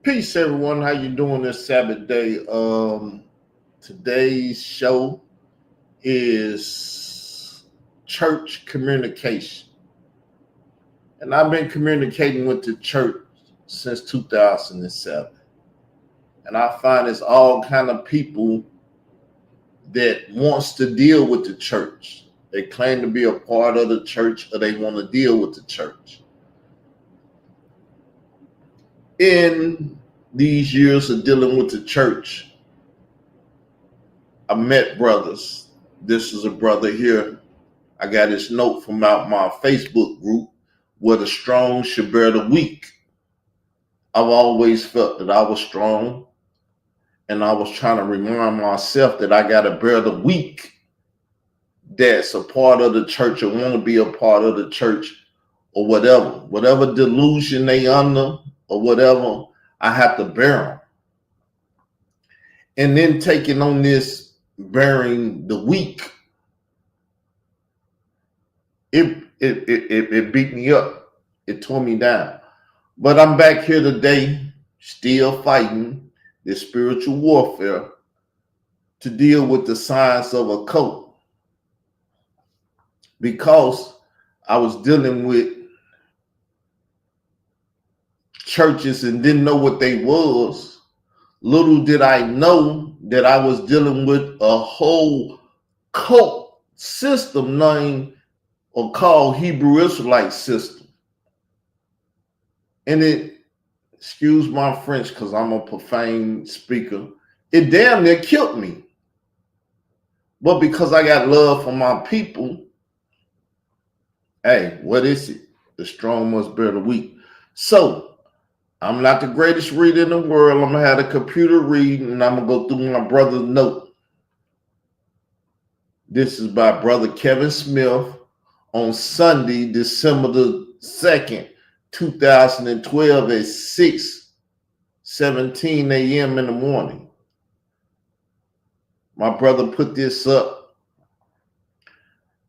Peace, everyone. How you doing this Sabbath day? Today's show is church communication, and I've been communicating with the church since 2007. And I find it's all kind of people that wants to deal with the church. They claim to be a part of the church, or they want to deal with the church. In these years of dealing with the church, I met brothers. This is a brother here. I got his note from out my Facebook group where the strong should bear the weak. I've always felt that I was strong, and I was trying to remind myself that I got to bear the weak that's a part of the church or want to be a part of the church or whatever delusion they under or whatever, I have to bear them. And then taking on this bearing the weak, it beat me up. It tore me down. But I'm back here today, still fighting this spiritual warfare to deal with the signs of a cult. Because I was dealing with churches and didn't know what they was, little did I know that I was dealing with a whole cult system named or called Hebrew Israelite system. And it, excuse my French because I'm a profane speaker, it damn near killed me. But because I got love for my people, hey, what is it? The strong must bear the weak. So I'm not the greatest reader in the world. I'm going to have a computer read, and I'm going to go through my brother's note. This is by Brother Kevin Smith on Sunday, December the 2nd, 2012 at 6:17 a.m. in the morning. My brother put this up.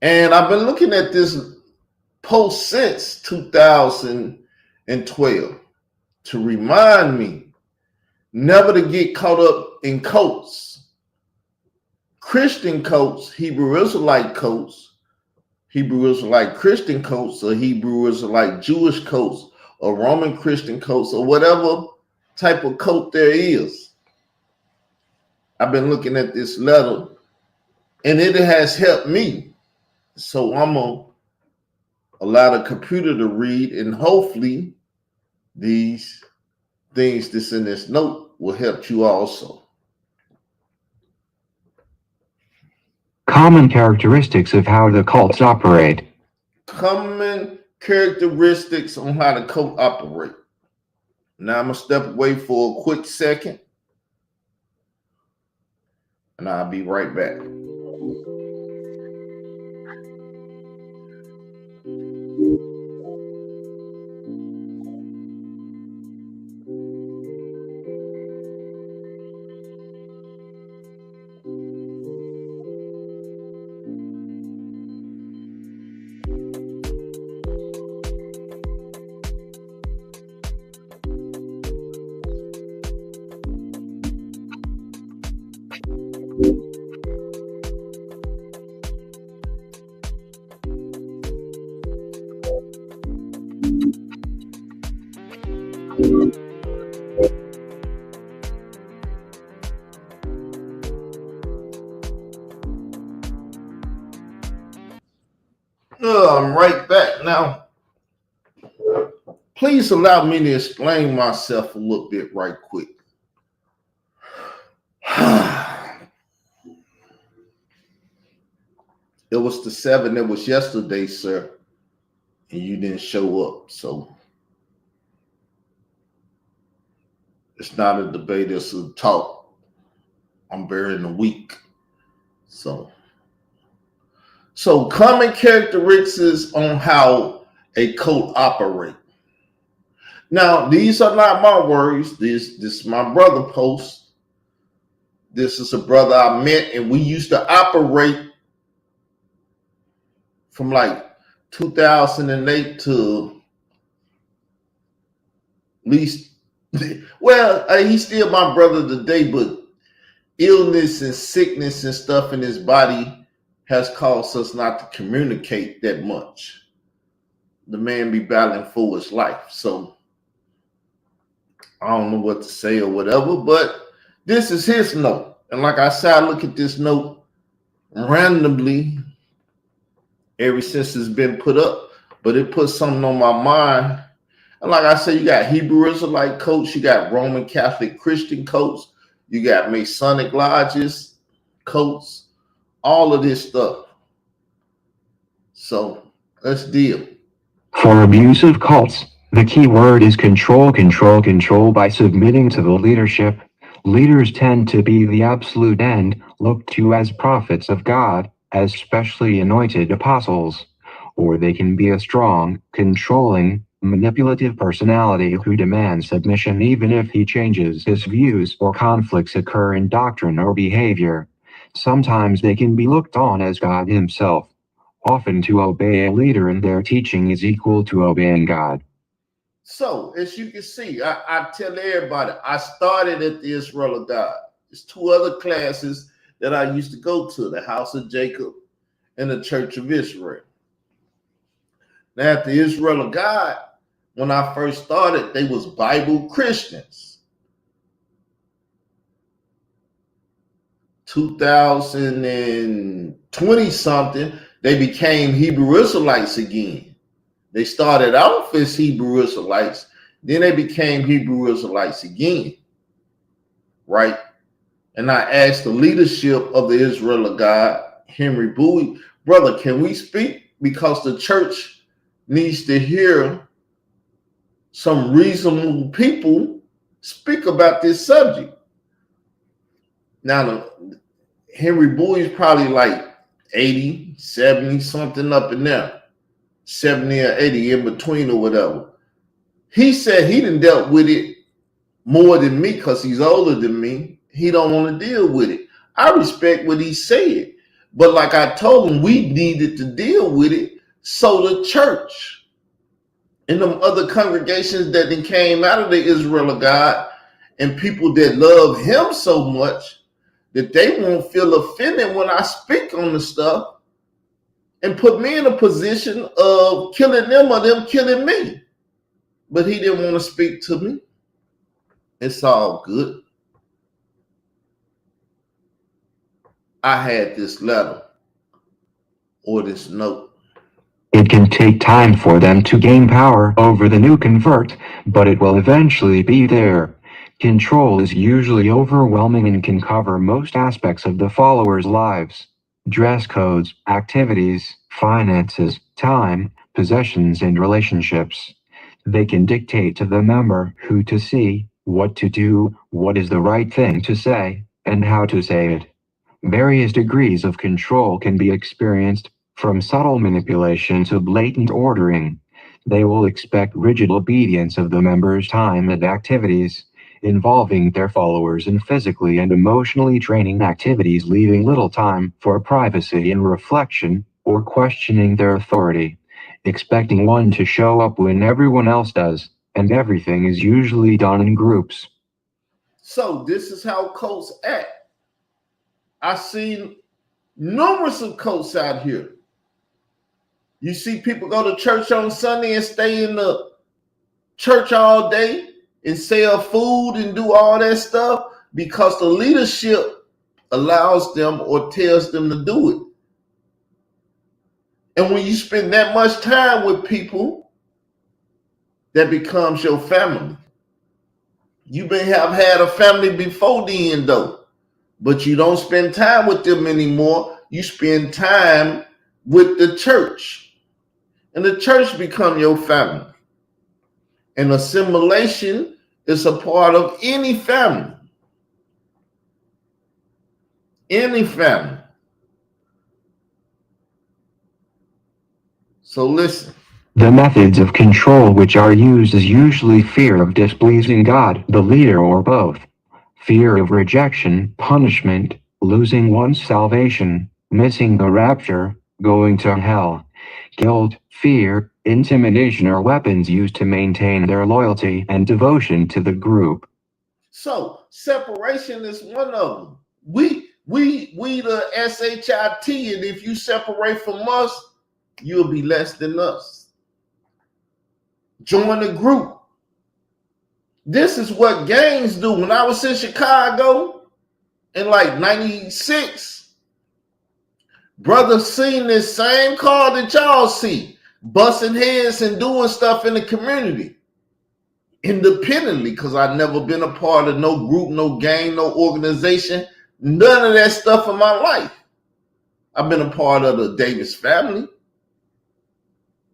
And I've been looking at this post since 2012 to remind me never to get caught up in cults. Christian cults, Hebrew Israelite cults, Hebrew Israelite Christian cults, or Hebrew Israelite Jewish cults, or Roman Christian cults, or whatever type of cult there is. I've been looking at this letter, and it has helped me. So I'm going to allow the computer to read, and hopefully these things that's in this note will help you also. Common characteristics of how the cults operate. Common characteristics on how the cult operate. Now I'm going to step away for a quick second, and I'll be right back. I'm right back. Now, please allow me to explain myself a little bit right quick. It was the 7th. It was yesterday, sir, and you didn't show up. So it's not a debate, it's a talk. I'm bearing the weak. So common characteristics on how a cult operates. Now, these are not my words. This is my brother post. This is a brother I met, and we used to operate from like 2008 to at least Well, he's still my brother today, but illness and sickness and stuff in his body has caused us not to communicate that much. The man be battling for his life. So I don't know what to say or whatever, but this is his note. And like I said, I look at this note randomly ever since it's been put up, but it put something on my mind. And like I said, you got Hebrew Israelite coats, you got Roman Catholic Christian coats, you got Masonic lodges, coats, all of this stuff. So let's deal. For abusive cults, the key word is control, control, control. By submitting to the leadership, leaders tend to be the absolute end, looked to as prophets of God, as specially anointed apostles. Or they can be a strong, controlling, manipulative personality who demands submission even if he changes his views or conflicts occur in doctrine or behavior. Sometimes they can be looked on as God himself. Often to obey a leader in their teaching is equal to obeying God. So, as you can see, I tell everybody, I started at the Israel of God. There's two other classes that I used to go to, the House of Jacob and the Church of Israel. Now, at the Israel of God, when I first started, they was Bible Christians. 2020 something, they became Hebrew Israelites again. They started off as Hebrew Israelites, then they became Hebrew Israelites again, right? And I asked the leadership of the Israel of God, Henry Bowie, brother, can we speak? Because the church needs to hear some reasonable people speak about this subject. Now, Henry Bowie's probably like 80, 70, something up in there, 70 or 80 in between or whatever. He said he done dealt with it more than me because he's older than me. He don't want to deal with it. I respect what he said. But like I told him, we needed to deal with it so the church and them other congregations that then came out of the Israel of God and people that love him so much that they won't feel offended when I speak on the stuff and put me in a position of killing them or them killing me. But he didn't want to speak to me. It's all good. I had this letter or this note. It can take time for them to gain power over the new convert, but it will eventually be there. Control is usually overwhelming and can cover most aspects of the followers' lives. Dress codes, activities, finances, time, possessions, and relationships. They can dictate to the member who to see, what to do, what is the right thing to say, and how to say it. Various degrees of control can be experienced, from subtle manipulation to blatant ordering. They will expect rigid obedience of the members' time and activities, involving their followers in physically and emotionally draining activities, leaving little time for privacy and reflection, or questioning their authority, expecting one to show up when everyone else does, and everything is usually done in groups. So this is how cults act. I've seen numerous of cults out here. You see people go to church on Sunday and stay in the church all day and sell food and do all that stuff because the leadership allows them or tells them to do it. And when you spend that much time with people, that becomes your family. You may have had a family before then though, but you don't spend time with them anymore. You spend time with the church, and the church become your family. And assimilation is a part of any family. Any family. So listen. The methods of control which are used is usually fear of displeasing God, the leader, or both. Fear of rejection, punishment, losing one's salvation, missing the rapture, going to hell. guilt, fear, intimidation are weapons used to maintain their loyalty and devotion to the group. So separation is one of them. We the SHIT, and if you separate from us, you'll be less than us. Join the group. This is what gangs do. When I was in Chicago in like 96, brothers seen this same car that y'all see, busting heads and doing stuff in the community independently, because I've never been a part of no group, no gang, no organization, none of that stuff in my life. I've been a part of the Davis family,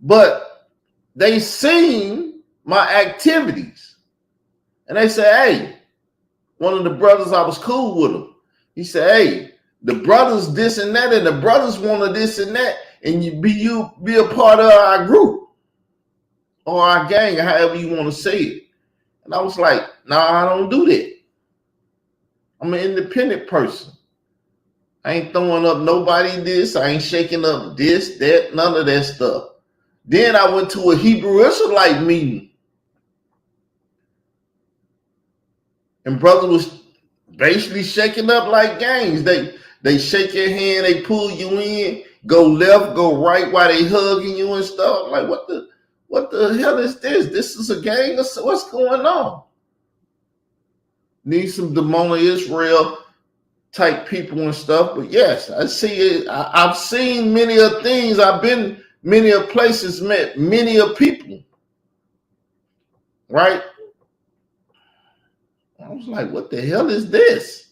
but they seen my activities. And they say, hey, one of the brothers, I was cool with him. He said, hey, the brothers this and that, and the brothers wanted this and that, and you be a part of our group or our gang, or however you want to say it. And I was like, nah, I don't do that. I'm an independent person. I ain't throwing up nobody this. I ain't shaking up this, that, none of that stuff. Then I went to a Hebrew Israelite meeting. And brother was basically shaking up like gangs. They shake your hand, they pull you in, go left, go right while they hugging you and stuff. I'm like, what the hell is this? This is a gang? What's going on? Need some Demona Israel type people and stuff. But yes, I see it. I've seen many of things. I've been many of places, met many of people. Right? I was like, what the hell is this?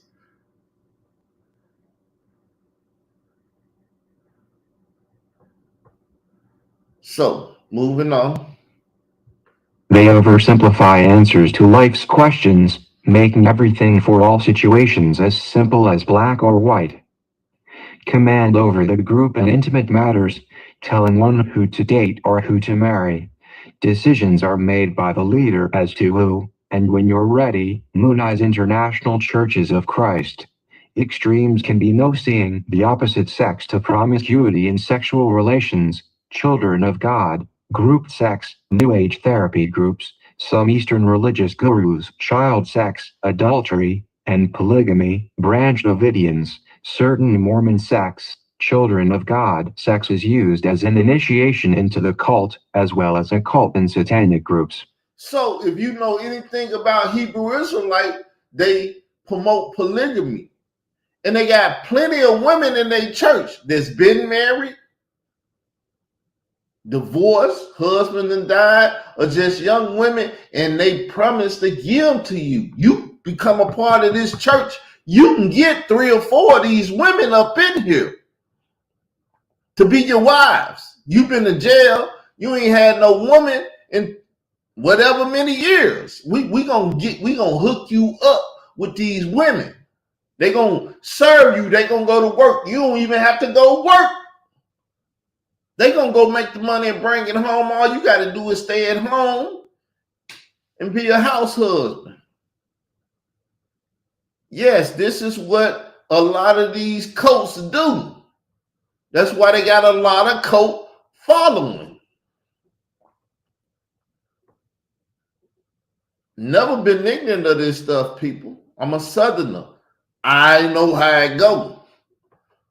So, moving on. They oversimplify answers to life's questions, making everything for all situations as simple as black or white. Command over the group and intimate matters, telling one who to date or who to marry. Decisions are made by the leader as to who, and when you're ready. Moonize International Churches of Christ. Extremes can be no seeing the opposite sex to promiscuity in sexual relations, children of God, group sex, New Age therapy groups, some Eastern religious gurus, child sex, adultery, and polygamy, Branch Davidians, certain Mormon sects, Children of God sex is used as an initiation into the cult, as well as occult and satanic groups. So if you know anything about Hebrew Israelite, they promote polygamy. And they got plenty of women in their church that's been married, divorced, husband and died, or just young women, and they promise to give them to you. You become a part of this church, you can get 3 or 4 of these women up in here to be your wives. You've been to jail. You ain't had no woman in whatever many years. We gonna hook you up with these women. They gonna serve you. They gonna go to work. You don't even have to go work. They gonna go make the money and bring it home. All you gotta do is stay at home and be a house husband. Yes, this is what a lot of these cults do. That's why they got a lot of cult following. Never been ignorant of this stuff, people. I'm a Southerner. I know how it goes.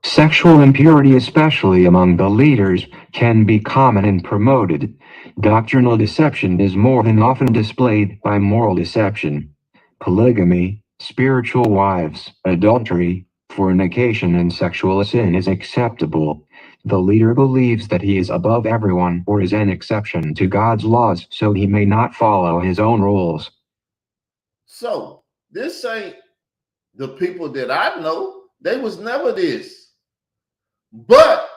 Sexual impurity, especially among the leaders, can be common and promoted. Doctrinal deception is more than often displayed by moral deception. Polygamy, spiritual wives, adultery, fornication, and sexual sin is acceptable. The leader believes that he is above everyone or is an exception to God's laws, so he may not follow his own rules. So, this ain't the people that I know. They was never this. But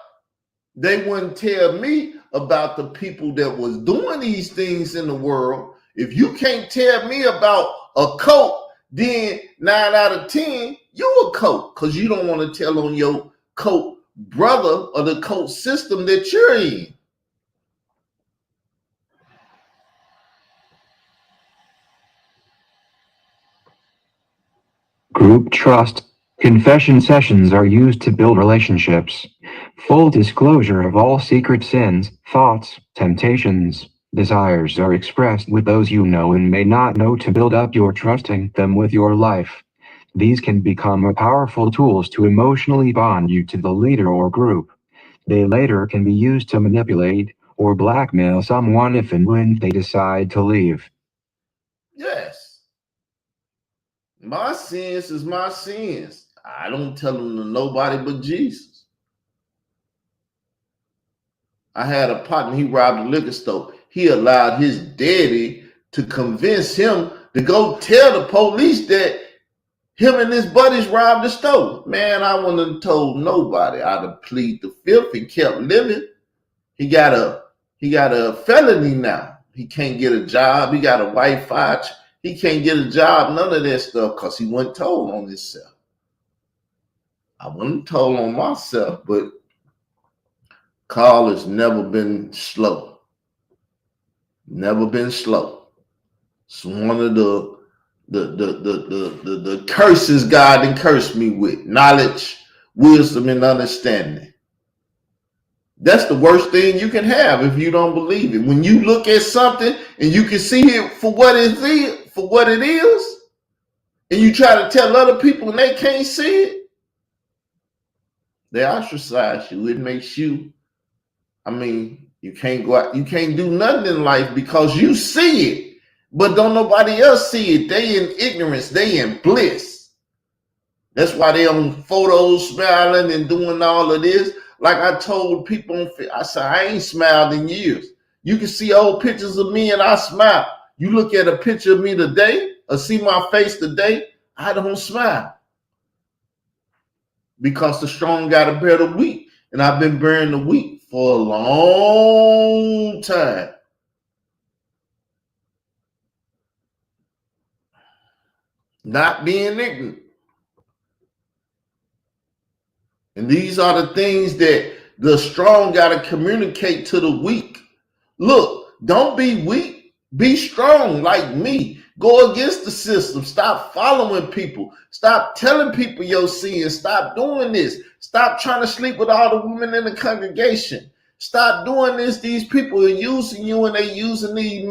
they wouldn't tell me about the people that was doing these things in the world. If you can't tell me about a cult, then 9 out of 10, you a cult, because you don't want to tell on your cult brother or the cult system that you're in. Group trust. Confession sessions are used to build relationships. Full disclosure of all secret sins, thoughts, temptations, desires are expressed with those you know and may not know to build up your trusting them with your life. These can become powerful tools to emotionally bond you to the leader or group. They later can be used to manipulate or blackmail someone if and when they decide to leave. Yes. My sins is my sins. I don't tell them to nobody but Jesus. I had a partner, he robbed a liquor store. He allowed his daddy to convince him to go tell the police that him and his buddies robbed the store. Man, I wouldn't have told nobody. I'd have pleaded the fifth and kept living. He got a felony now. He can't get a job. He got a wife, he can't get a job, none of that stuff, because he wasn't told on himself. I wasn't told on myself, but Carl has never been slow. Never been slow. It's one of the curses God done cursed me with. Knowledge, wisdom, and understanding. That's the worst thing you can have if you don't believe it. When you look at something and you can see it for what it is, and you try to tell other people and they can't see it, they ostracize you. It makes you, you can't go out, you can't do nothing in life because you see it, but don't nobody else see it. They in ignorance, they in bliss. That's why they on photos smiling and doing all of this. Like I told people, I said, I ain't smiled in years. You can see old pictures of me and I smile. You look at a picture of me today or see my face today, I don't smile. Because the strong got to bear the weak. And I've been bearing the weak for a long time. Not being ignorant. And these are the things that the strong got to communicate to the weak. Look, don't be weak. Be strong like me. Go against the system. Stop following people. Stop telling people your sins. Stop doing this. Stop trying to sleep with all the women in the congregation. Stop doing this. These people are using you and they using these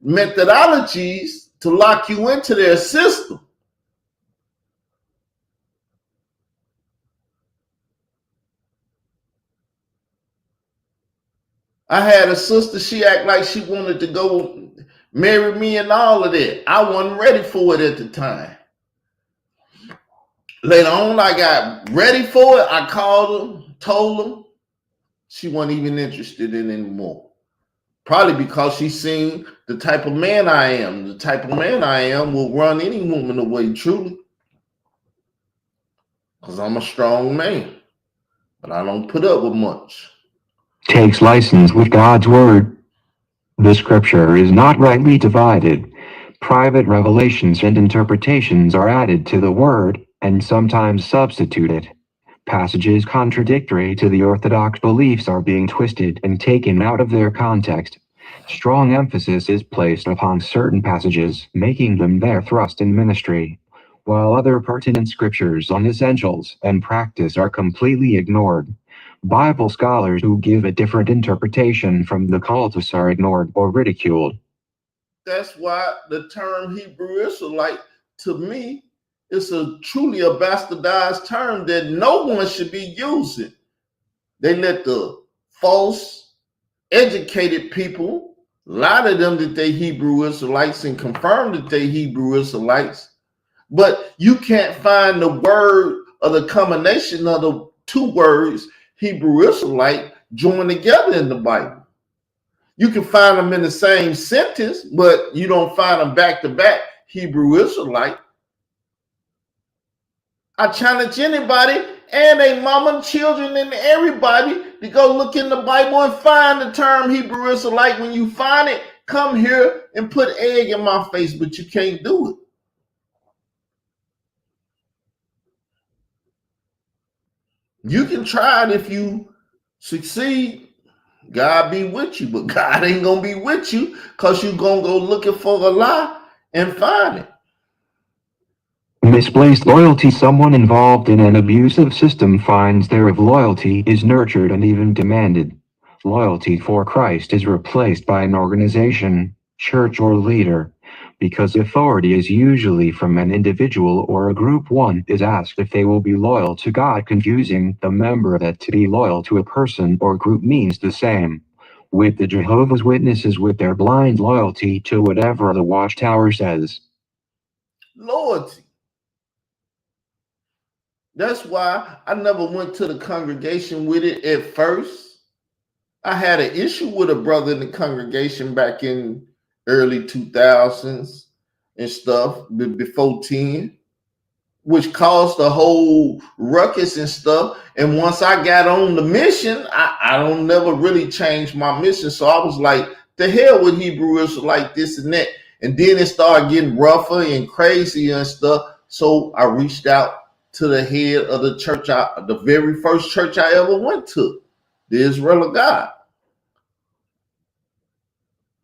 methodologies to lock you into their system. I had a sister, she act like she wanted to go marry me and all of that. I wasn't ready for it at the time. Later on, I got ready for it. I called her, told her. She wasn't even interested in it anymore. Probably because she seen the type of man I am. The type of man I am will run any woman away, truly. Because I'm a strong man. But I don't put up with much. Takes license with God's word. The scripture is not rightly divided. Private revelations and interpretations are added to the word and sometimes substituted. Passages contradictory to the orthodox beliefs are being twisted and taken out of their context. Strong emphasis is placed upon certain passages, making them their thrust in ministry, while other pertinent scriptures on essentials and practice are completely ignored. Bible scholars who give a different interpretation from the cultus are ignored or ridiculed. That's why the term Hebrew Israelite, to me, is truly a bastardized term that no one should be using. They let the false, educated people lie to them that they Hebrew Israelites and confirm that they Hebrew Israelites. But you can't find the word or the combination of the two words Hebrew Israelite joined together in the Bible. You can find them in the same sentence, but you don't find them back to back Hebrew Israelite. I challenge anybody and their mama, children, and everybody to go look in the Bible and find the term Hebrew Israelite. When you find it, come here and put egg in my face, but you can't do it. You can try it if you succeed. God be with you, but God ain't gonna be with you because you're gonna go looking for a lie and find it. misplaced loyalty. Someone involved in an abusive system finds their loyalty is nurtured and even demanded. Loyalty for Christ is replaced by an organization, church, or leader. Because authority is usually from an individual or a group, one is asked if they will be loyal to God, confusing the member that to be loyal to a person or group means the same with the Jehovah's Witnesses with their blind loyalty to whatever the Watchtower says. Loyalty. That's why I never went to the congregation with it at first. I had an issue with a brother in the congregation back in early 2000s and stuff, before 10, which caused a whole ruckus and stuff. And once I got on the mission, I don't never really change my mission. So I was like, the hell with Hebrew Israelite, this and that. And then it started getting rougher and crazier and stuff. So I reached out to the head of the church, the very first church I ever went to, the Israel of God.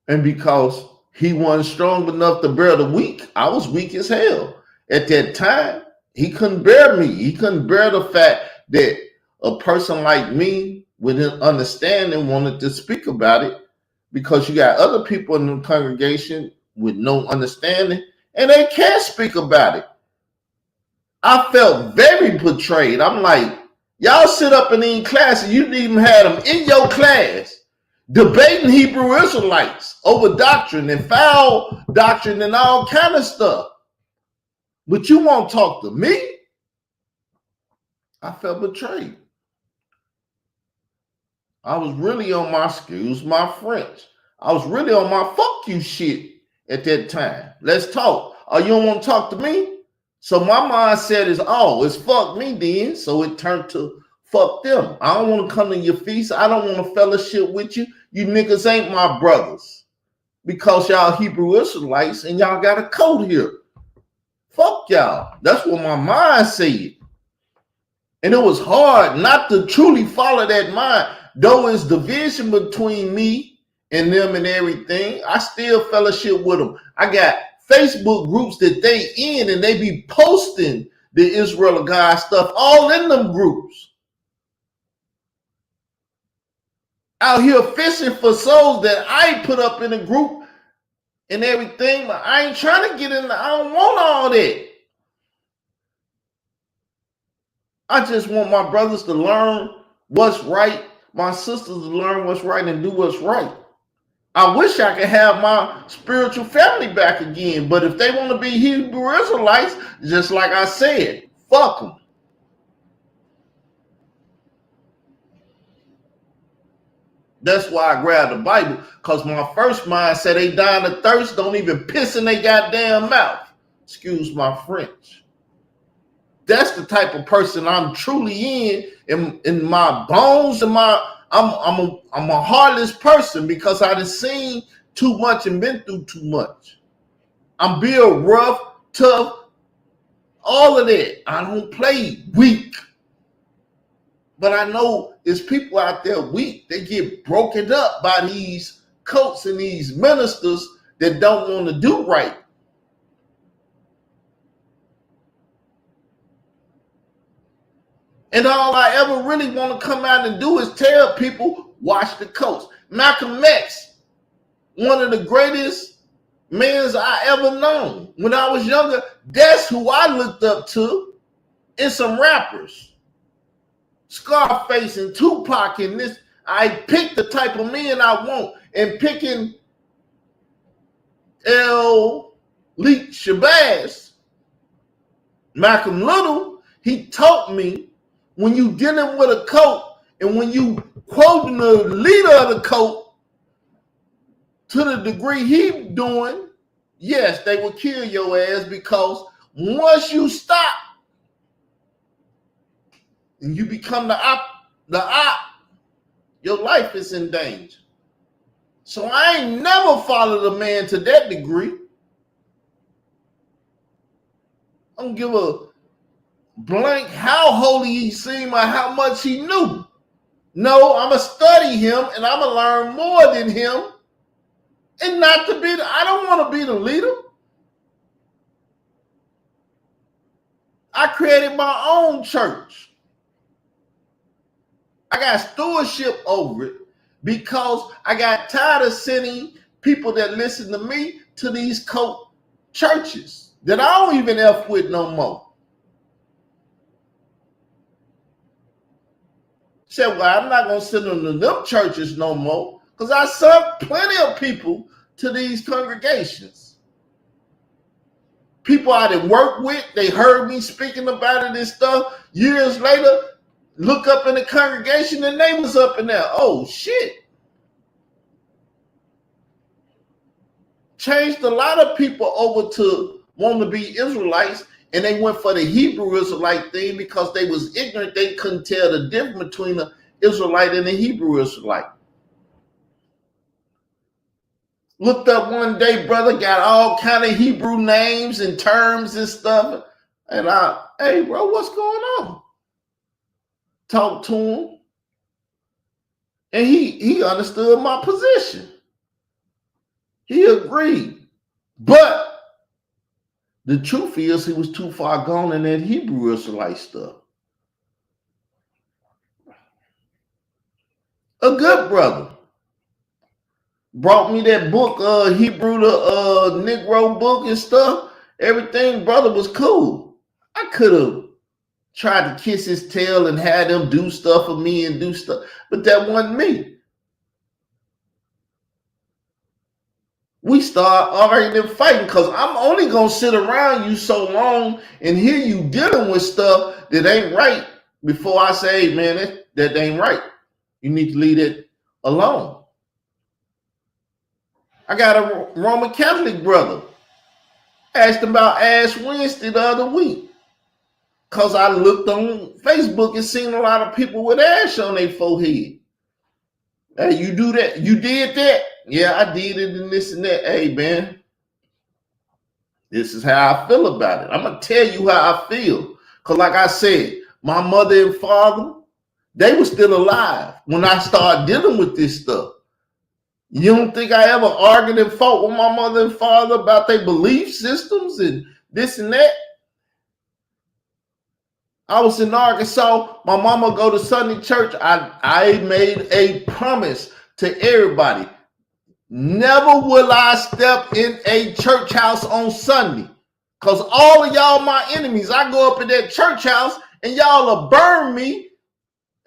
And because he wasn't strong enough to bear the weak, I was weak as hell. At that time, he couldn't bear me. He couldn't bear the fact that a person like me with an understanding wanted to speak about it, because you got other people in the congregation with no understanding and they can't speak about it. I felt very betrayed. I'm like, y'all sit up in these classes, you didn't even have them in your class debating Hebrew Israelites over doctrine and foul doctrine and all kind of stuff. But you won't talk to me? I felt betrayed. I was really on my, excuse my French, I was really on my fuck you shit at that time. Let's talk. Oh, you don't want to talk to me? So my mindset is, oh, it's fuck me then. So it turned to fuck them. I don't want to come to your feast. I don't want to fellowship with you. You niggas ain't my brothers because y'all Hebrew Israelites and y'all got a code here. Fuck y'all. That's what my mind said. And it was hard not to truly follow that mind. Though it's division between me and them and everything, I still fellowship with them. I got Facebook groups that they in and they be posting the Israel of God stuff all in them groups. Out here fishing for souls that I put up in a group and everything, but I ain't trying to get in I don't want all that. I just want my brothers to learn what's right, my sisters to learn what's right and do what's right. I wish I could have my spiritual family back again, but if they want to be Hebrew Israelites, just like I said, fuck them. That's why I grabbed the Bible, because my first mind said they dying of thirst, don't even piss in their goddamn mouth. Excuse my French. That's the type of person I'm truly in my bones and I'm a heartless person because I done seen too much and been through too much. I'm real rough, tough, all of that. I don't play weak. But I know there's people out there weak. They get broken up by these cults and these ministers that don't want to do right. And all I ever really want to come out and do is tell people, watch the cults. Malcolm X, one of the greatest men I ever known. When I was younger, that's who I looked up to, and some rappers. Scarface and Tupac and this. I pick the type of men I want, and picking Leak Shabazz, Malcolm Little, he taught me when you dealing with a cult and when you quoting the leader of the cult to the degree he doing, yes, they will kill your ass, because once you stop and you become the op, your life is in danger. So I ain't never followed a man to that degree. I don't give a blank how holy he seemed or how much he knew. No, I'm going to study him and I'm going to learn more than him. And not to be, I don't want to be the leader. I created my own church. I got stewardship over it because I got tired of sending people that listen to me to these cult churches that I don't even F with no more. Said, well, I'm not going to send them to them churches no more because I sent plenty of people to these congregations. People I didn't work with, they heard me speaking about it and stuff. Years later, look up in the congregation and they was up in there. Oh, shit. Changed a lot of people over to want to be Israelites, and they went for the Hebrew Israelite thing because they was ignorant. They couldn't tell the difference between the Israelite and the Hebrew Israelite. Looked up one day, brother, got all kind of Hebrew names and terms and stuff. And hey, bro, what's going on? Talked to him. And he understood my position. He agreed. But the truth is he was too far gone in that Hebrew Israelite stuff. A good brother brought me that book, Hebrew the Negro book and stuff. Everything, brother, was cool. I could have tried to kiss his tail and had him do stuff for me and do stuff, but that wasn't me. We start arguing and fighting because I'm only going to sit around you so long and hear you dealing with stuff that ain't right before I say, hey, man, that ain't right. You need to leave it alone. I got a Roman Catholic brother. Asked him about Ash Wednesday the other week because I looked on Facebook and seen a lot of people with ash on their forehead. Hey, you do that? You did that? Yeah, I did it and this and that. Hey, man, this is how I feel about it. I'm going to tell you how I feel. Because like I said, my mother and father, they were still alive when I started dealing with this stuff. You don't think I ever argued and fought with my mother and father about their belief systems and this and that? I was in Arkansas. My mama go to Sunday church. I made a promise to everybody. Never will I step in a church house on Sunday. Because all of y'all my enemies. I go up in that church house and y'all will burn me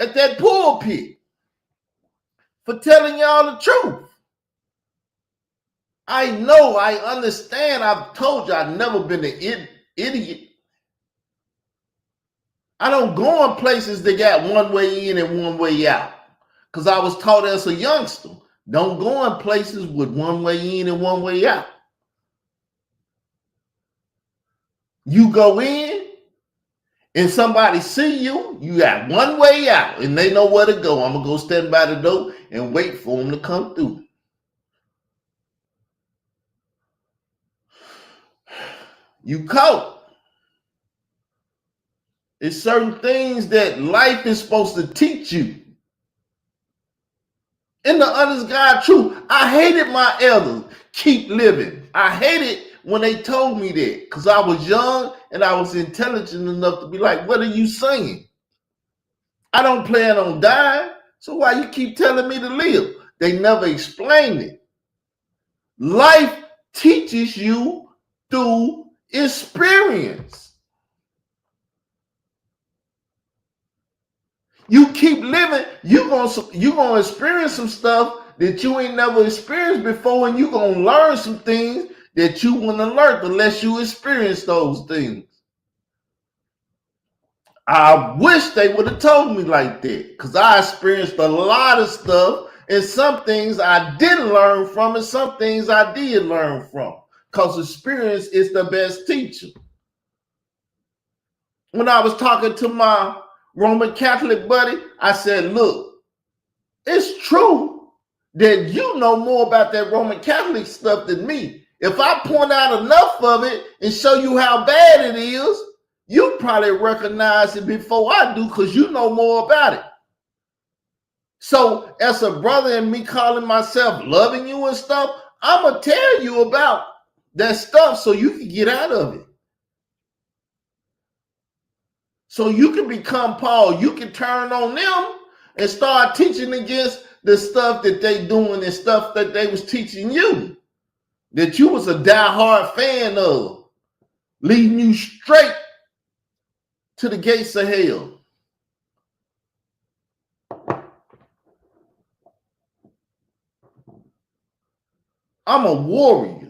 at that pulpit for telling y'all the truth. I know, I understand. I've told you I've never been an idiot. I don't go in places that got one way in and one way out. Because I was taught as a youngster, don't go in places with one way in and one way out. You go in and somebody see you, you got one way out and they know where to go. I'm going to go stand by the door and wait for them to come through. You caught. It's certain things that life is supposed to teach you. In the honest God truth, I hated my elders. Keep living. I hated when they told me that because I was young and I was intelligent enough to be like, what are you saying? I don't plan on dying, so why you keep telling me to live? They never explained it. Life teaches you through experience. You keep living, you're gonna experience some stuff that you ain't never experienced before, and you're gonna learn some things that you wouldn't have learned unless you experience those things. I wish they would have told me like that, because I experienced a lot of stuff, and some things I didn't learn from, and some things I did learn from, because experience is the best teacher. When I was talking to my Roman Catholic buddy, I said, look, it's true that you know more about that Roman Catholic stuff than me. If I point out enough of it and show you how bad it is, you probably recognize it before I do because you know more about it. So as a brother and me calling myself loving you and stuff, I'm going to tell you about that stuff so you can get out of it. So you can become Paul. You can turn on them and start teaching against the stuff that they doing and stuff that they was teaching you, that you was a diehard fan of, leading you straight to the gates of hell. I'm a warrior.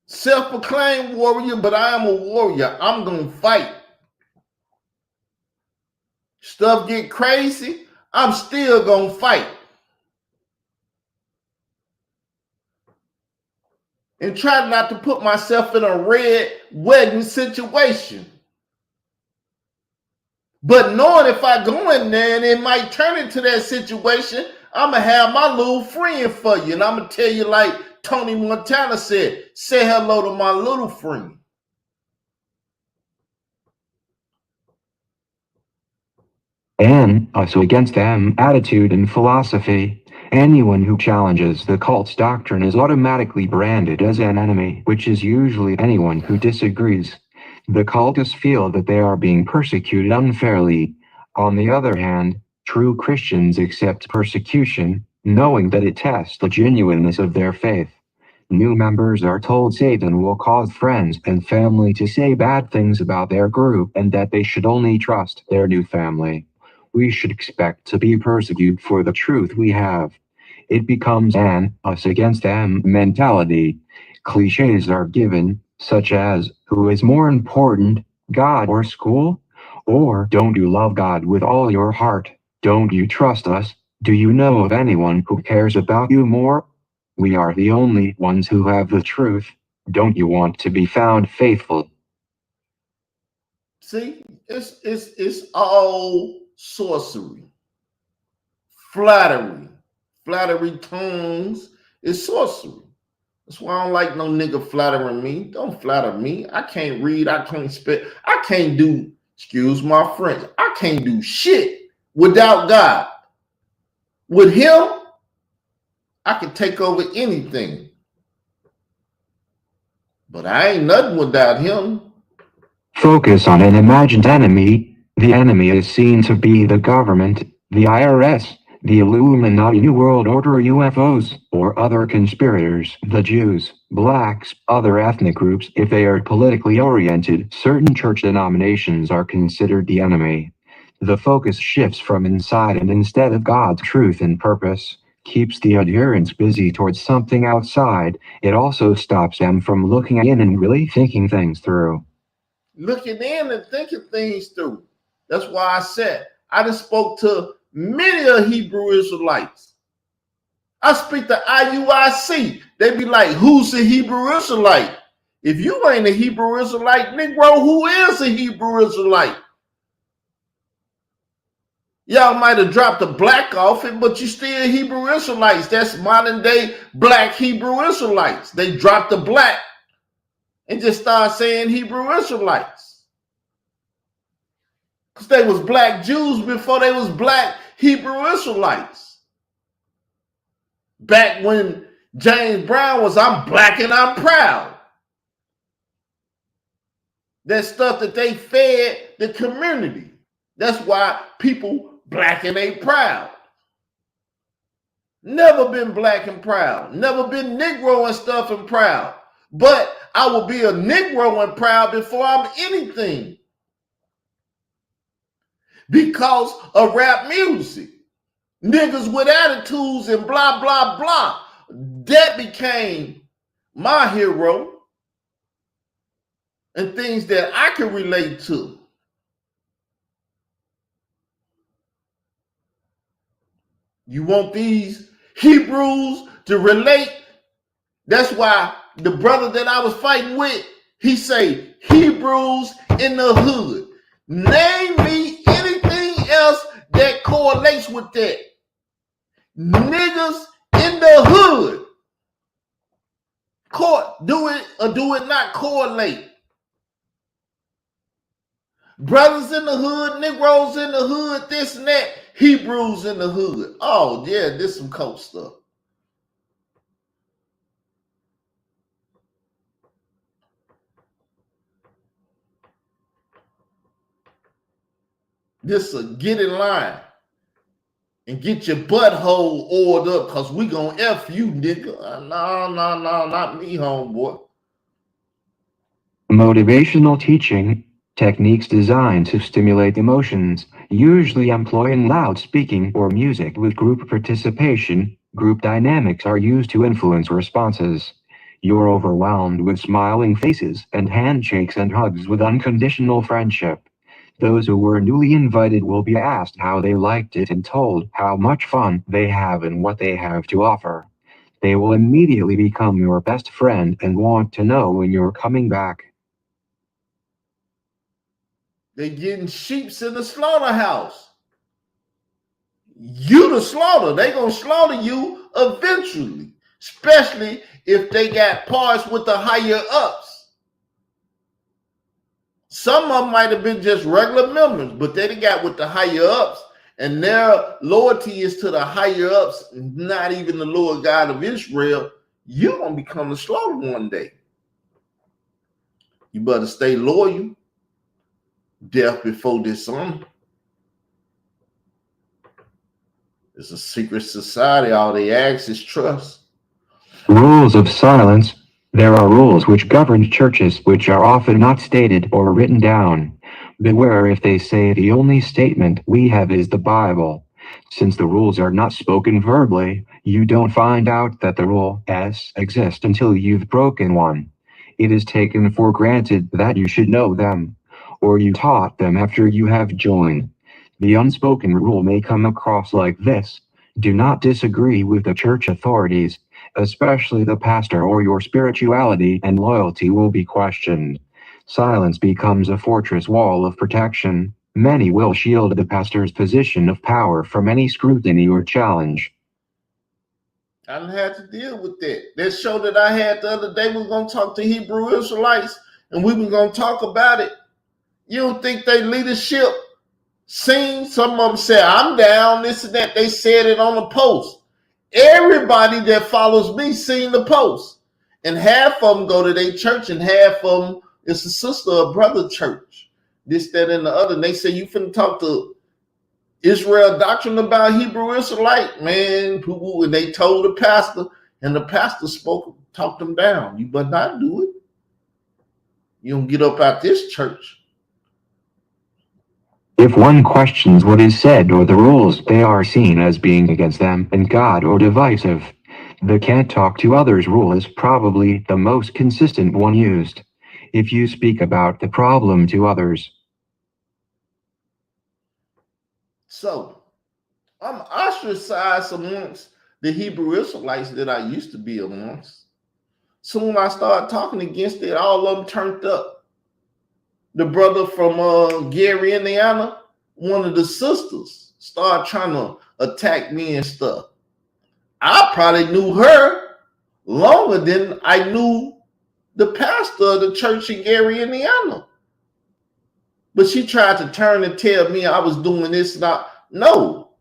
Self-proclaimed warrior, but I am a warrior. I'm going to fight. Stuff get crazy, I'm still going to fight. And try not to put myself in a red wedding situation. But knowing if I go in there and it might turn into that situation, I'm going to have my little friend for you. And I'm going to tell you like Tony Montana said, say hello to my little friend. An us against them attitude and philosophy. Anyone who challenges the cult's doctrine is automatically branded as an enemy, which is usually anyone who disagrees. The cultists feel that they are being persecuted unfairly. On the other hand, true Christians accept persecution, knowing that it tests the genuineness of their faith. New members are told Satan will cause friends and family to say bad things about their group and that they should only trust their new family. We should expect to be persecuted for the truth we have. It becomes an us against them mentality. Cliches are given, such as, who is more important, God or school? Or, don't you love God with all your heart? Don't you trust us? Do you know of anyone who cares about you more? We are the only ones who have the truth. Don't you want to be found faithful? See, it's all sorcery, flattery tones is sorcery. That's why I don't like no nigga flattering me. Don't flatter me. I can't read. I can't spit. I can't do, excuse my French, I can't do shit without God. With him, I can take over anything. But I ain't nothing without him. Focus on an imagined enemy. The enemy is seen to be the government, the IRS, the Illuminati New World Order UFOs, or other conspirators, the Jews, blacks, other ethnic groups. If they are politically oriented, certain church denominations are considered the enemy. The focus shifts from inside and instead of God's truth and purpose, keeps the adherents busy towards something outside. It also stops them from looking in and really thinking things through. Looking in and thinking things through. That's why I said I just spoke to many of Hebrew Israelites. I speak to IUIC. They be like, who's a Hebrew Israelite? If you ain't a Hebrew Israelite, Negro, who is a Hebrew Israelite? Y'all might have dropped the black off it, but you still Hebrew Israelites. That's modern day black Hebrew Israelites. They dropped the black and just start saying Hebrew Israelites. Because they was black Jews before they was black Hebrew Israelites. Back when James Brown was, I'm black and I'm proud. That stuff that they fed the community. That's why people black and they proud. Never been black and proud. Never been Negro and stuff and proud. But I will be a Negro and proud before I'm anything. Because of rap music. Niggas with attitudes and blah, blah, blah. That became my hero. And things that I can relate to. You want these Hebrews to relate? That's why the brother that I was fighting with, he say, Hebrews in the hood. Name me anything else that correlates with that. Niggas in the hood. Do it or do it not correlate. Brothers in the hood, Negroes in the hood, this and that. Hebrews in the hood. Oh, yeah, this some cold stuff. This get in line and get your butthole oiled up because we gonna F you, nigga. No, not me, homeboy. Motivational teaching techniques designed to stimulate emotions, usually employing loud speaking or music with group participation. Group dynamics are used to influence responses. You're overwhelmed with smiling faces and handshakes and hugs with unconditional friendship. Those who were newly invited will be asked how they liked it and told how much fun they have and what they have to offer. They will immediately become your best friend and want to know when you're coming back. They getting sheeps in the slaughterhouse. You the slaughter. They gonna slaughter you eventually, especially if they got parts with the higher ups. Some of them might have been just regular members, but they got with the higher ups, and their loyalty is to the higher ups, not even the Lord God of Israel. You're gonna become the slaughter one day. You better stay loyal. Death before dishonor. It's a secret society. All they ask is trust. Rules of silence. There are rules which govern churches which are often not stated or written down. Beware if they say the only statement we have is the Bible. Since the rules are not spoken verbally, you don't find out that the rules exist until you've broken one. It is taken for granted that you should know them, or you taught them after you have joined. The unspoken rule may come across like this: do not disagree with the church authorities, especially the pastor, or your spirituality and loyalty will be questioned. Silence becomes a fortress wall of protection. Many will shield the pastor's position of power from any scrutiny or challenge. I didn't have to deal with that. That show that I had the other day, we were going to talk to Hebrew Israelites, and we were going to talk about it. You don't think they leadership seen? Some of them said, I'm down, this and that. They said it on the post. Everybody that follows me seen the post. And half of them go to their church, and half of them is a sister or brother church. This, that, and the other. And they say, you finna talk to Israel doctrine about Hebrew Israelite, man, poo-poo. And they told the pastor, and the pastor talked them down. You better not do it. You don't get up out this church. If one questions what is said or the rules, they are seen as being against them and God or divisive. The can't talk to others rule is probably the most consistent one used. If you speak about the problem to others. So, I'm ostracized amongst the Hebrew Israelites that I used to be amongst. Soon I started talking against it, all of them turned up. The brother from Gary, Indiana, one of the sisters, started trying to attack me and stuff. I probably knew her longer than I knew the pastor of the church in Gary, Indiana. But she tried to turn and tell me I was doing this and that. No.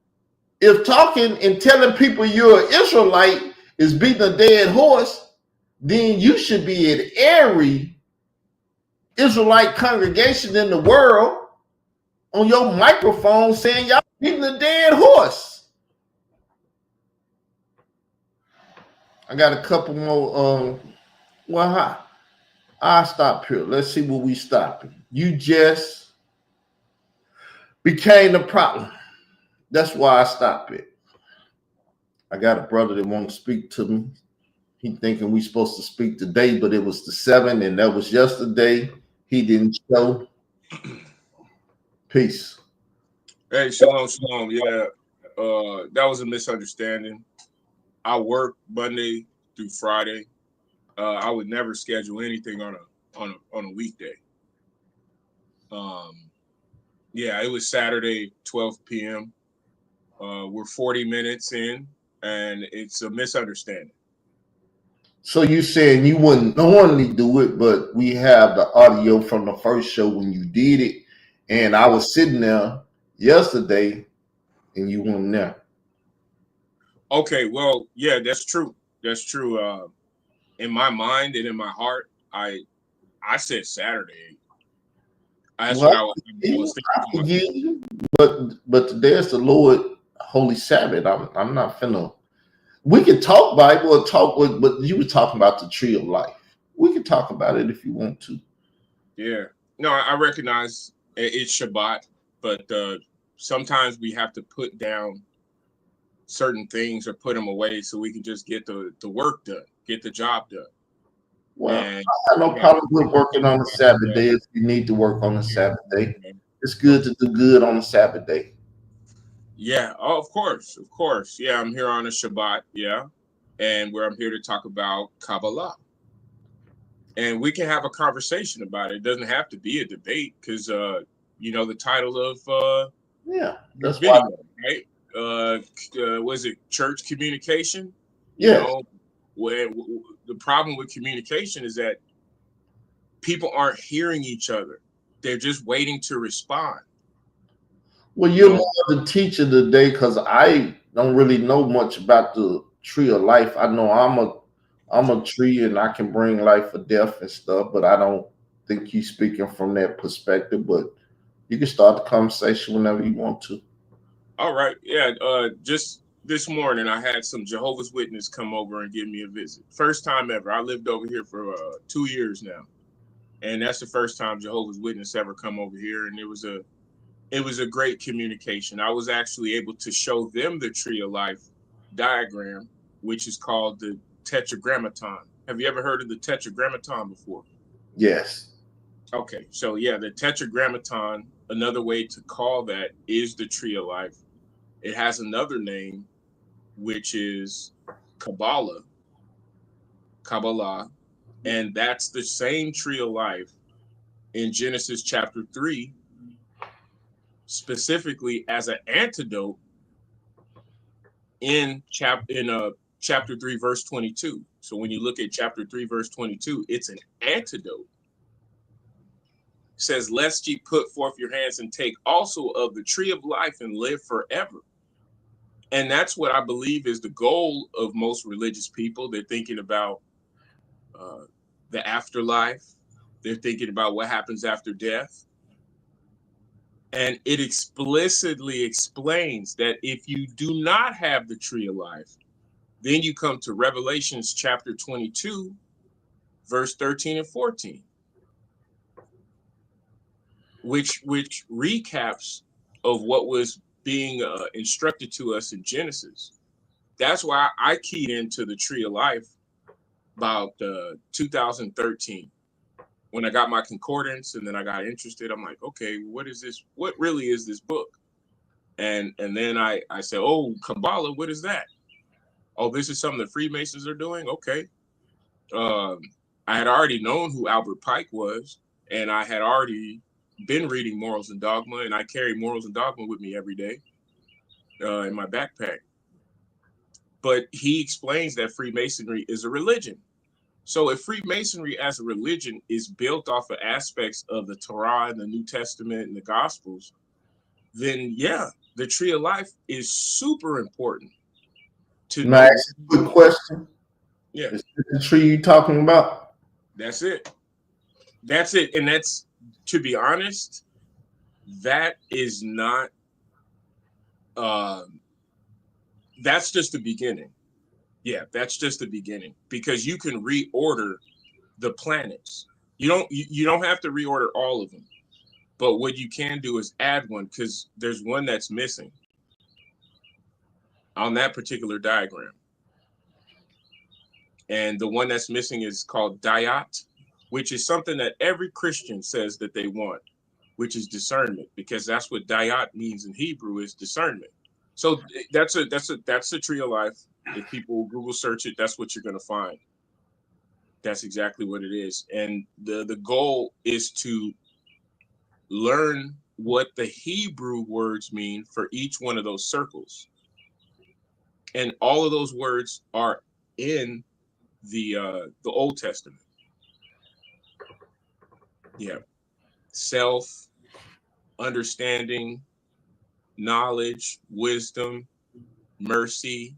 If talking and telling people you're an Israelite is beating a dead horse, then you should be at every Israelite congregation in the world on your microphone saying y'all beating a dead horse. I got a couple more. I'll stop here. Let's see what we stopping. You just became the problem. That's why I stopped it. I got a brother that won't speak to me. He thinking we supposed to speak today, but it was the 7th, and that was yesterday. He didn't show. Peace. Hey, shalom. Yeah, that was a misunderstanding. I work Monday through Friday. I would never schedule anything on a weekday. Yeah, it was Saturday, 12 p.m. We're 40 minutes in, and it's a misunderstanding. So you saying you wouldn't normally do it, but we have the audio from the first show when you did it, and I was sitting there yesterday, and you weren't there. Okay, well, yeah, that's true. That's true. In my mind and in my heart, I said Saturday. That's Well, what I was thinking I to myself. forgive you, but today is the Lord Holy Sabbath. I'm not finna. We can talk Bible or talk with, but you were talking about the tree of life. We can talk about it if you want to. Yeah. No, I recognize it's Shabbat, but sometimes we have to put down certain things or put them away so we can just get the work done, get the job done. Well, And I have no yeah, problem with working on the Sabbath day if you need to work on the Sabbath day. It's good to do good on the Sabbath day. yeah. Oh, of course, of course. Yeah, I'm here on a Shabbat. Yeah, and where I'm here to talk about Kabbalah, and we can have a conversation about it. It doesn't have to be a debate because you know the title of Yeah, this that's why. video, right? Was it church communication? You Yes. know, where the problem with communication is that people aren't hearing each other. They're just waiting to respond. Well, You you're know, more the teacher today because I don't really know much about the tree of life. I know I'm a tree and I can bring life or death and stuff, but I don't think you speaking from that perspective. But you can start the conversation whenever you want to. all right, yeah. Just this morning, I had some Jehovah's Witness come over and give me a visit. First time ever. I lived over here for 2 years now, and that's the first time Jehovah's Witness ever come over here, and it was a great communication. I was actually able to show them the tree of life diagram, which is called the tetragrammaton. Have you ever heard of the tetragrammaton before? Yes. Okay, so yeah, the tetragrammaton, another way to call that is the tree of life. It has another name, which is Kabbalah, Kabbalah, and that's the same tree of life in Genesis chapter 3, specifically as an antidote in chapter 3 verse 22. So when you look at chapter 3 verse 22, it's an antidote. It says, lest ye put forth your hands and take also of the tree of life and live forever. And that's what I believe is the goal of most religious people. They're thinking about the afterlife. They're thinking about what happens after death. And it explicitly explains that if you do not have the tree of life, then you come to Revelations chapter 22, verse 13 and 14, which recaps of what was being instructed to us in Genesis. That's why I keyed into the tree of life about 2013 when I got my concordance, and then I got interested. I'm like, okay, what is this? What really is this book? And then I said, oh, Kabbalah, what is that? Oh, this is something the Freemasons are doing. Okay. I had already known who Albert Pike was, and I had already been reading Morals and Dogma, and I carry Morals and Dogma with me every day in my backpack. But he explains that Freemasonry is a religion. So if Freemasonry as a religion is built off of aspects of the Torah and the New Testament and the Gospels, then yeah, the tree of life is super important to Now, know. ask a quick question. Yeah, Is this the tree you talking about? that's it. That's it. And that's, to be honest, that is not, that's just the beginning. Yeah, that's just the beginning, because you can reorder the planets. You don't have to reorder all of them. But what you can do is add one, because there's one that's missing on that particular diagram. And the one that's missing is called Dayat, which is something that every Christian says that they want, which is discernment, because that's what Dayat means in Hebrew, is discernment. So that's the tree of life. If people Google search it, that's what you're going to find. That's exactly what it is. And the goal is to learn what the Hebrew words mean for each one of those circles. And all of those words are in the Old Testament. Yeah. Self, understanding, knowledge, wisdom, mercy,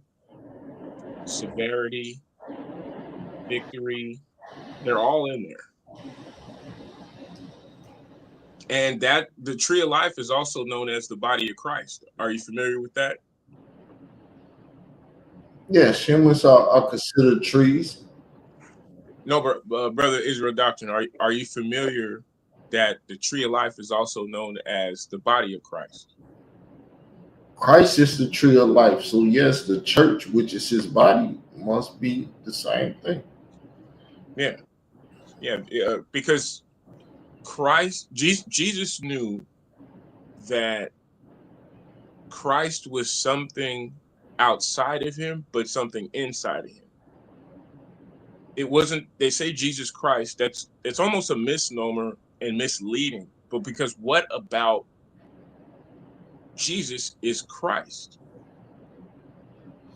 severity, victory. They're all in there. And that the tree of life is also known as the body of Christ. Are you familiar with that? Yeah, shimmers are considered trees. No, brother Israel Doctrine, are you familiar that the tree of life is also known as the body of Christ? Christ is the tree of life. So yes, the church, which is his body, must be the same thing. Yeah, yeah, because Jesus knew that Christ was something outside of him, but something inside of him. It wasn't, they say Jesus Christ, it's almost a misnomer and misleading. But because what about Jesus is Christ?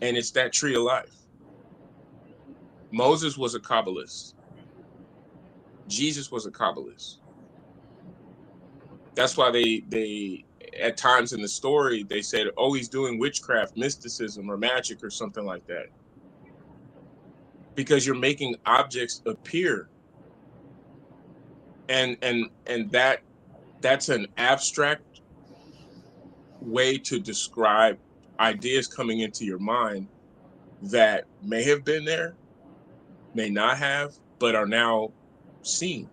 And it's that tree of life. Moses was a Kabbalist. Jesus was a Kabbalist. That's why they at times in the story they said, oh, he's doing witchcraft, mysticism, or magic or something like that. Because you're making objects appear. And that's an abstract way to describe ideas coming into your mind that may have been there, may not have, but are now seen.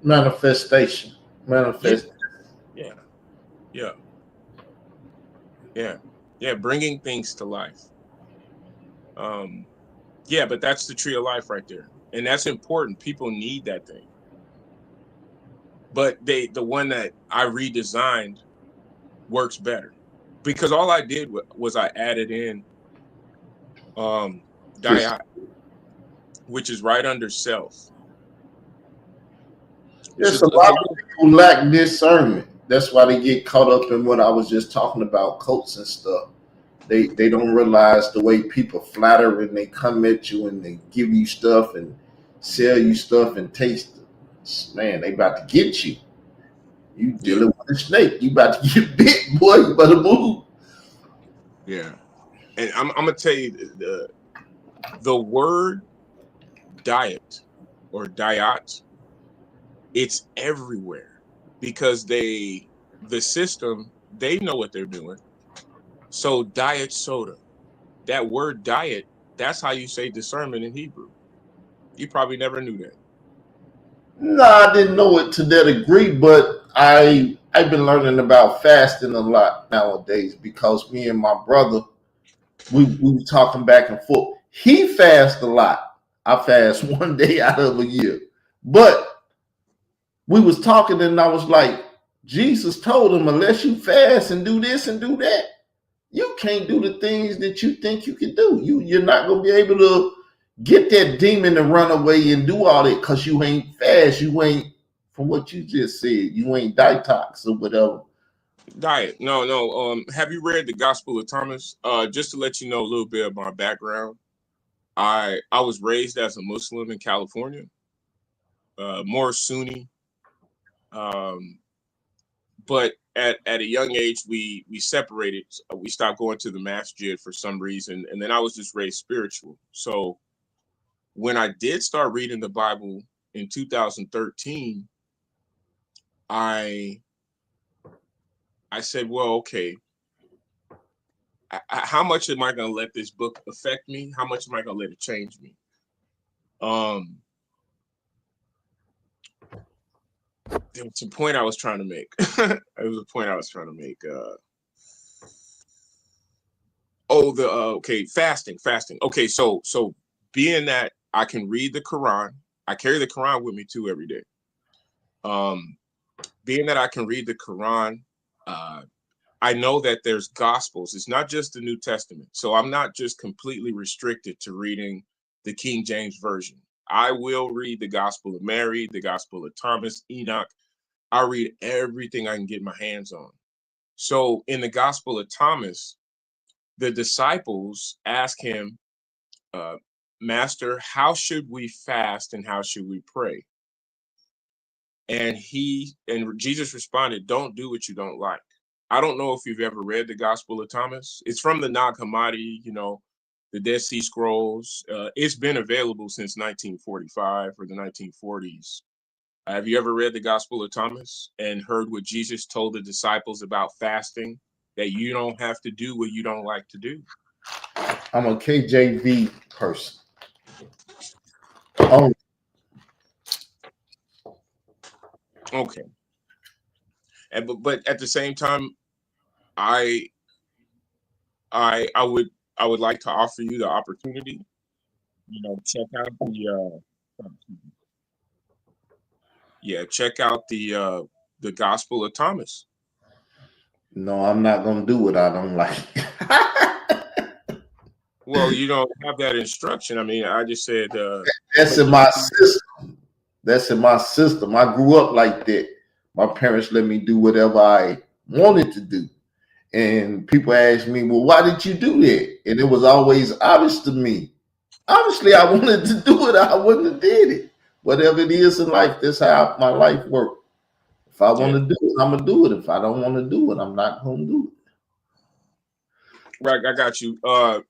Manifestation. Yeah, Manifest. yeah, yeah, yeah, yeah. Bringing things to life. Yeah, but that's the tree of life right there, and that's important. People need that thing. But the one that I redesigned works better because all I did was I added in Just diet, which is right under self. yes, a lot of So people lack discernment. That's why they get caught up in what I was just talking about, cults and stuff. They don't realize the way people flatter and they come at you and they give you stuff and sell you stuff and taste it. Man, they about to get you. You yeah, dealing with a snake. You about to get bit, boy. You better move. yeah, and I'm gonna tell you the word diet or diet, it's everywhere because the system, they know what they're doing. So diet soda, that word diet, that's how you say discernment in Hebrew. You probably never knew that. No, I didn't know it to that degree, but I've been learning about fasting a lot nowadays because me and my brother we were talking back and forth. He fasts a lot. I fast 1 day out of a year. But we was talking and I was like, Jesus told him, unless you fast and do this and do that, you can't do the things that you think you can do. You're not gonna be able to get that demon to run away and do all that because you ain't fast. You ain't, from what you just said, you ain't detox or whatever. Diet. No. Have you read the Gospel of Thomas? Just to let you know a little bit of my background. I was raised as a Muslim in California, more Sunni. Um, but at a young age we separated. We stopped going to the masjid for some reason, and then I was just raised spiritual. So when I did start reading the Bible in 2013, I said, well, okay, how much am I going to let this book affect me? How much am I going to let it change me? There was a point I was trying to make. Okay, fasting. Okay, so being that I can read the Quran, I carry the Quran with me too every day. Being that I can read the Quran, I know that there's gospels. It's not just the New Testament. So I'm not just completely restricted to reading the King James Version. I will read the Gospel of Mary, the Gospel of Thomas, Enoch. I read everything I can get my hands on. So in the Gospel of Thomas, the disciples ask him, Master, how should we fast and how should we pray? And Jesus responded, don't do what you don't like. I don't know if you've ever read the Gospel of Thomas. It's from the Nag Hammadi, the Dead Sea Scrolls. It's been available since 1945 or the 1940s. Have you ever read the Gospel of Thomas and heard what Jesus told the disciples about fasting? That you don't have to do what you don't like to do. I'm a KJV person. Oh, Okay. And but at the same time, I I would like to offer you the opportunity, check out check out the Gospel of Thomas. no, I'm not gonna do what I don't like. Well, you don't have that instruction. I mean, I just said That's in my system. That's in my system. I grew up like that. My parents let me do whatever I wanted to do. And people ask me, well, why did you do that? And it was always obvious to me. Obviously, I wanted to do it. I wouldn't have did it. Whatever it is in life, that's how my life works. If I want to do it, I'm going to do it. If I don't want to do it, I'm not going to do it. Right, I got you.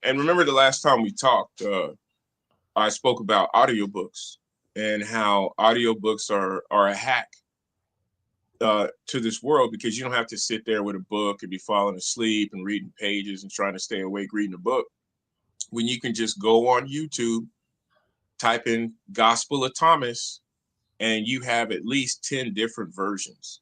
And remember the last time we talked, I spoke about audiobooks and how audiobooks are a hack to this world, because you don't have to sit there with a book and be falling asleep and reading pages and trying to stay awake reading a book, when you can just go on YouTube, type in Gospel of Thomas, and you have at least 10 different versions.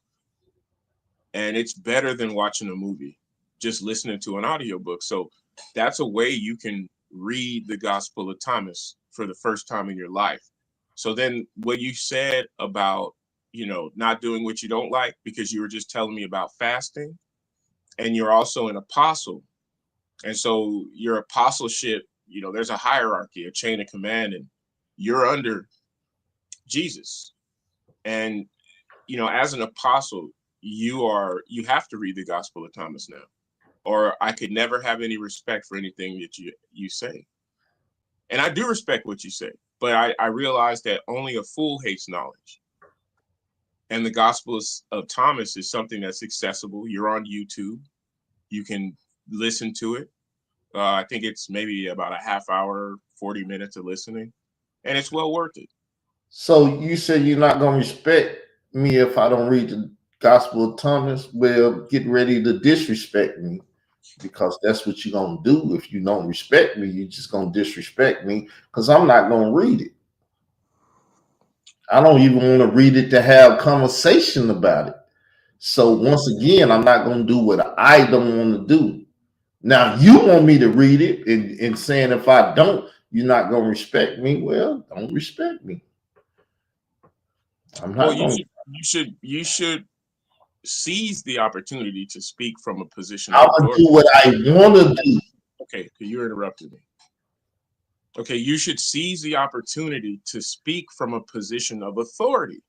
And it's better than watching a movie, just listening to an audiobook. So that's a way you can read the Gospel of Thomas for the first time in your life. So then what you said about, not doing what you don't like, because you were just telling me about fasting, and you're also an apostle. And so your apostleship, there's a hierarchy, a chain of command, and you're under Jesus. And, as an apostle, you have to read the Gospel of Thomas now, or I could never have any respect for anything that you say. And I do respect what you say, but I realize that only a fool hates knowledge. And the Gospel of Thomas is something that's accessible. You're on YouTube. You can listen to it. I think it's maybe about a half hour, 40 minutes of listening, and it's well worth it. So you said you're not going to respect me if I don't read the Gospel of Thomas? Well, get ready to disrespect me, because that's what you're going to do. If you don't respect me, you're just going to disrespect me, because I'm not going to read it. I don't even want to read it to have conversation about it. So once again, I'm not going to do what I don't want to do. Now, you want me to read it and saying if I don't, you're not going to respect me. Well, don't respect me. I'm not going to. You should seize the opportunity to speak from a position of authority. I do what I want to do. Okay, you interrupted me. Okay, you should seize the opportunity to speak from a position of authority.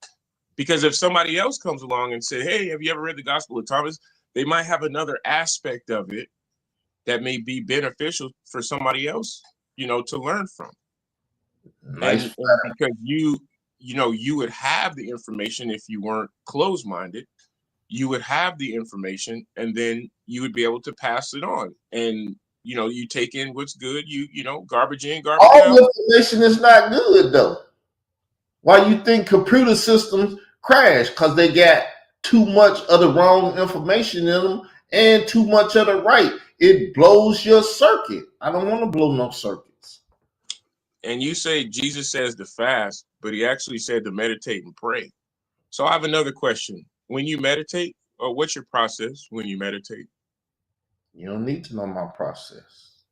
Because if somebody else comes along and say, hey, have you ever read the Gospel of Thomas? They might have another aspect of it that may be beneficial for somebody else, to learn from. Nice. And because you would have the information if you weren't closed-minded. You would have the information, and then you would be able to pass it on. And you take in what's good. Garbage in, garbage out. All information is not good, though. Why you think computer systems crash? Because they got too much of the wrong information in them and too much of the right. It blows your circuit. I don't want to blow no circuits. And you say Jesus says to fast, but he actually said to meditate and pray. So I have another question. When you meditate, or what's your process when you meditate? You don't need to know my process.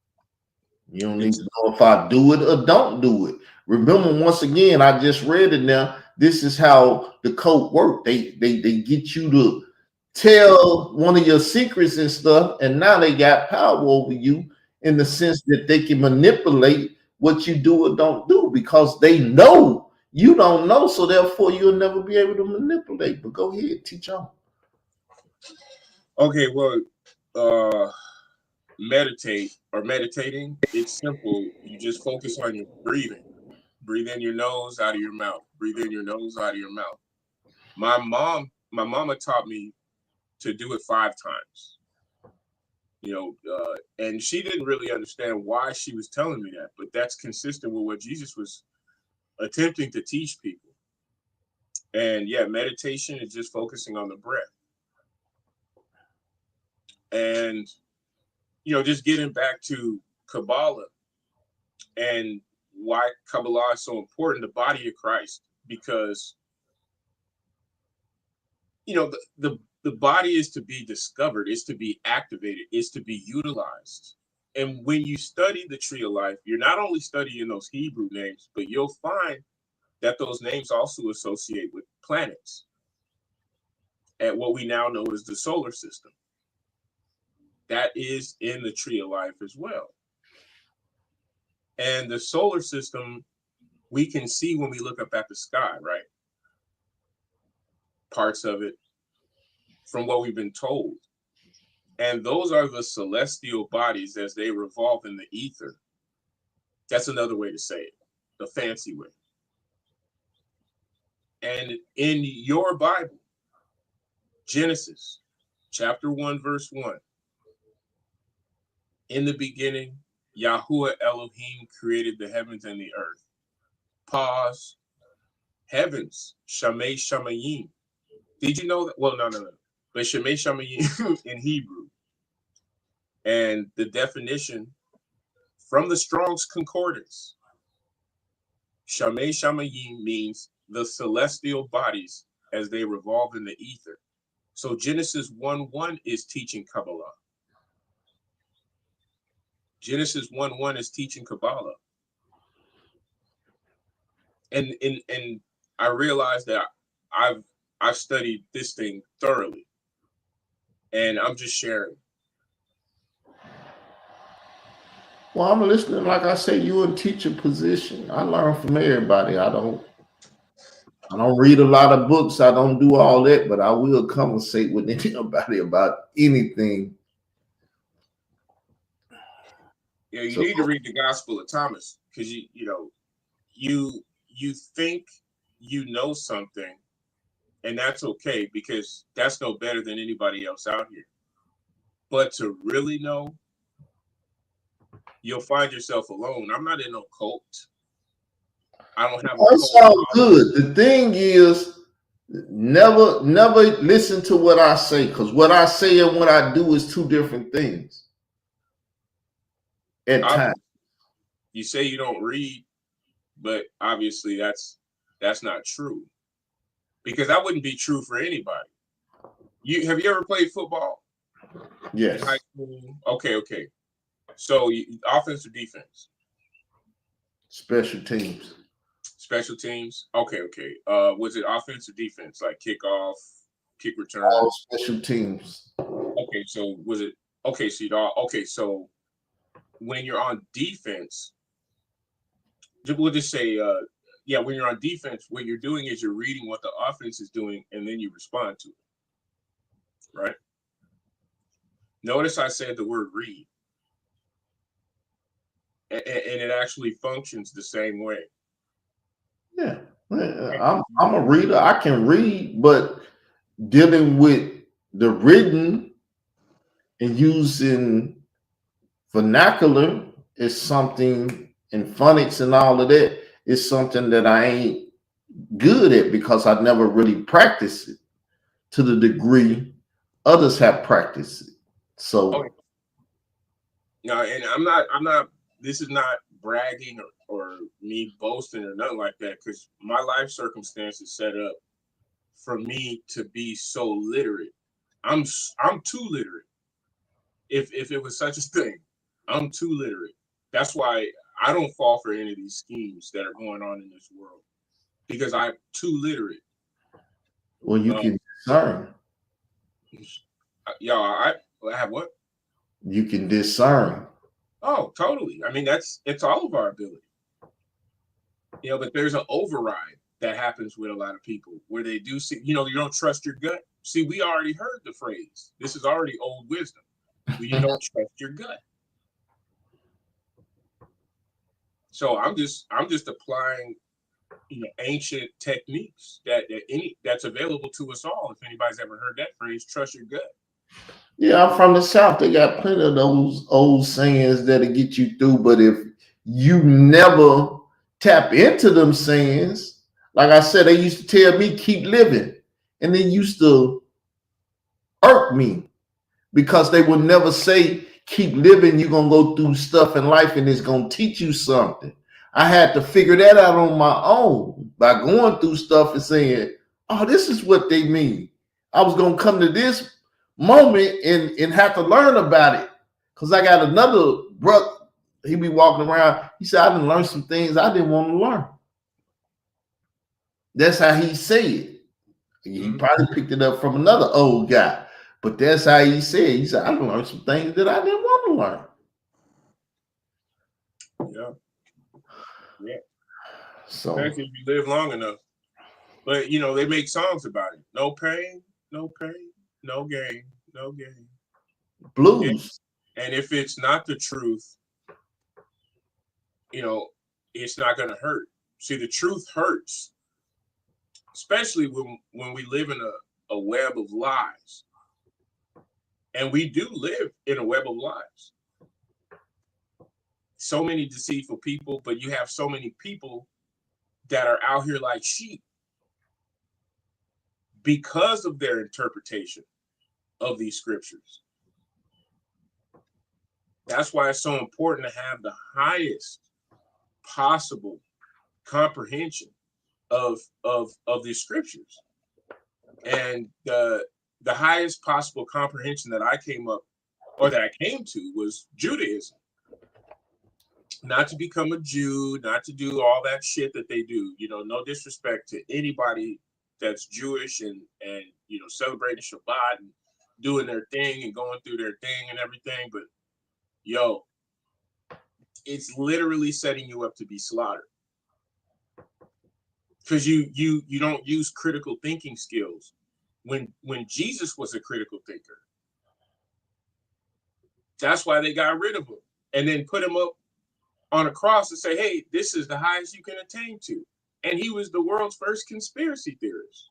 You don't need to know if I do it or don't do it. Remember, once again, I just read it now. This is how the code works. They get you to tell one of your secrets and stuff, and now they got power over you in the sense that they can manipulate what you do or don't do, because they know you don't know, so therefore you'll never be able to manipulate. But go ahead, teach on. Okay, well, meditating, it's simple. You just focus on your breathing. Breathe in your nose, out of your mouth. Breathe in your nose, out of your mouth. My mama taught me to do it 5 times. And she didn't really understand why she was telling me that, but that's consistent with what Jesus was attempting to teach people. And yeah, meditation is just focusing on the breath. And, just getting back to Kabbalah and why Kabbalah is so important, the body of Christ, because, the body is to be discovered, is to be activated, is to be utilized. And when you study the tree of life, you're not only studying those Hebrew names, but you'll find that those names also associate with planets and what we now know as the solar system. That is in the tree of life as well. And the solar system, we can see when we look up at the sky, right? Parts of it from what we've been told. And those are the celestial bodies as they revolve in the ether. That's another way to say it, the fancy way. And in your Bible, Genesis chapter 1, verse 1, in the beginning, Yahuwah Elohim created the heavens and the earth. Pause. Heavens, Shamei Shamayim. Did you know that? Well, no. But Shamei Shamayim in Hebrew. And the definition from the Strong's Concordance, Shamei Shamayim means the celestial bodies as they revolve in the ether. So Genesis 1:1 is teaching Kabbalah. Genesis 1:1 is teaching Kabbalah. And I realized that I've studied this thing thoroughly. And I'm just sharing. Well, I'm listening. Like I say, you're in teacher position. I learn from everybody. I don't read a lot of books. I don't do all that, but I will conversate with anybody about anything. Yeah, you need to read the Gospel of Thomas, because you think you know something, and that's okay, because that's no better than anybody else out here. But to really know, you'll find yourself alone. I'm not in no cult. I don't have. That sounds good. The thing is, never listen to what I say, because what I say and what I do is two different things. At times, you say you don't read, but obviously that's not true, because that wouldn't be true for anybody. Have you ever played football? Yes. In high school? Okay. So offense or defense? Special teams. Special teams. Okay. Was it offense or defense? Like kickoff, kick return? All special teams. Okay. So was it? Okay. So when you're on defense, we'll just say, when you're on defense, what you're doing is you're reading what the offense is doing, and then you respond to it. Right? Notice I said the word read. And it actually functions the same way. Yeah. I'm a reader. I can read, but dealing with the written and using vernacular is something, and phonics and all of that is something that I ain't good at, because I never really practiced it to the degree others have practiced it. So no, and I'm not, this is not bragging or me boasting or nothing like that, because my life circumstances set up for me to be so literate. I'm too literate. If it was such a thing, I'm too literate. That's why I don't fall for any of these schemes that are going on in this world, because I'm too literate. Well, you can discern. I have what? You can discern. Oh, totally. I mean, it's all of our ability. But there's an override that happens with a lot of people where they do see, you don't trust your gut. See, we already heard the phrase. This is already old wisdom. You don't trust your gut. So I'm just applying, ancient techniques that's available to us all. If anybody's ever heard that phrase, trust your gut. Yeah, I'm from the South. They got plenty of those old sayings that'll get you through. But if you never tap into them sayings, Like I said, they used to tell me keep living, and they used to irk me because they would never say keep living. You're gonna go through stuff in life, and it's gonna teach you something. I had to figure that out on my own by going through stuff and saying, "Oh, this is what they mean." I was gonna come to this moment and have to learn about it because I got another brother. He be walking around. He said, "I didn't learn some things I didn't want to learn." That's how he said it. He probably picked it up from another old guy, but that's how he said. He said, "I learned some things that I didn't want Yeah. Yeah. So Especially if you live long enough. But you know, they make songs about it. No pain, no pain, no gain, no gain. blues. And if it's not the truth, you know, it's not gonna hurt. See, the truth hurts, especially when we live in a web of lies. And we do live in a web of lies. So many deceitful people, but you have so many people that are out here like sheep because of their interpretation of these scriptures. That's why it's so important to have the highest possible comprehension of the scriptures. And the highest possible comprehension that I came to was Judaism. Not to become a Jew, not to do all that shit that they do. You know, no disrespect to anybody that's Jewish and you know, celebrating Shabbat and doing their thing and going through their thing and everything, but yo, it's literally setting you up to be slaughtered. Because you don't use critical thinking skills. When Jesus was a critical thinker, that's why they got rid of him and then put him up on a cross and say, hey, this is the highest you can attain to. And he was the world's first conspiracy theorist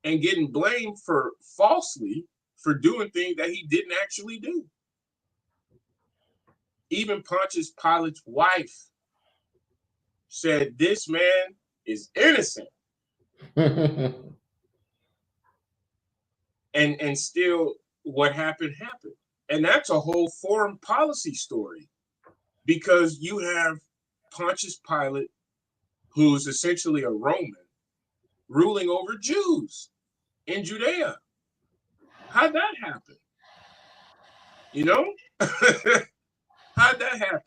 and getting blamed for falsely for doing things that he didn't actually do. Even Pontius Pilate's wife said, this man is innocent. And still what happened. And that's a whole foreign policy story, because you have Pontius Pilate, who's essentially a Roman, ruling over Jews in Judea. How'd that happen? You know? How'd that happen?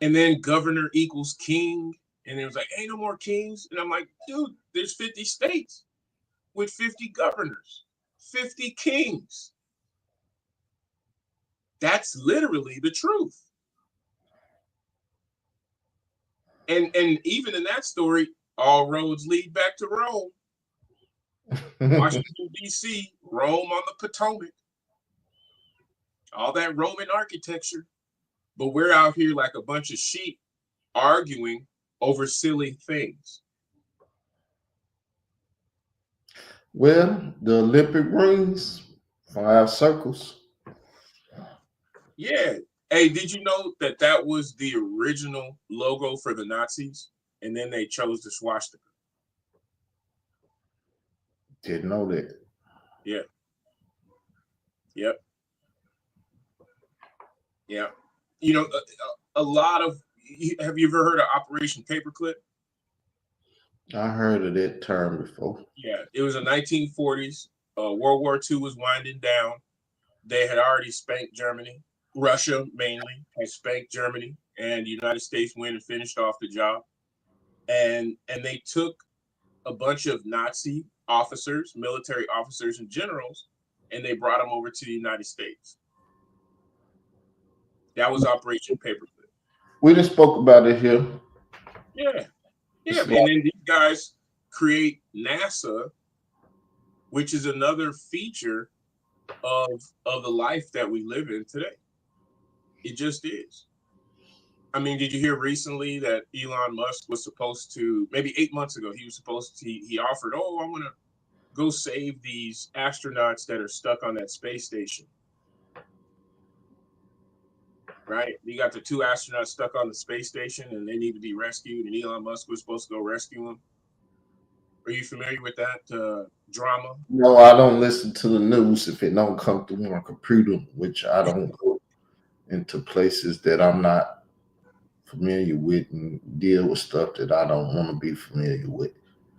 And then governor equals king. And it was like, ain't no more kings. And I'm like, dude, there's 50 states with 50 governors, 50 kings. That's literally the truth. And even in that story, all roads lead back to Rome. Washington, D.C., Rome on the Potomac. All that Roman architecture. But we're out here like a bunch of sheep arguing over silly things. Well, the Olympic rings, 5 circles. Yeah. Hey, did you know that that was the original logo for the Nazis? And then they chose the swastika. Didn't know that. Yeah. Yep. Yeah. You know, a lot of, have you ever heard of Operation Paperclip? I heard of that term before. Yeah. It was in the 1940s. World War II was winding down. They had already spanked Germany. Russia mainly had spanked Germany, and the United States went and finished off the job. And they took a bunch of Nazi officers, military officers and generals, and they brought them over to the United States. That was Operation Paperclip. We just spoke about it here. Yeah. Yeah. And then these guys create NASA, which is another feature of the life that we live in today. It just is. I mean, did you hear recently that Elon Musk was supposed to, maybe 8 months ago, he offered, oh, I'm going to go save these astronauts that are stuck on that space station. right? You got the 2 astronauts stuck on the space station and they need to be rescued, and Elon Musk was supposed to go rescue them. Are you familiar with that drama? No, I don't listen to the news if it don't come through my computer, which I don't go into places that I'm not familiar with and deal with stuff that I don't want to be familiar with.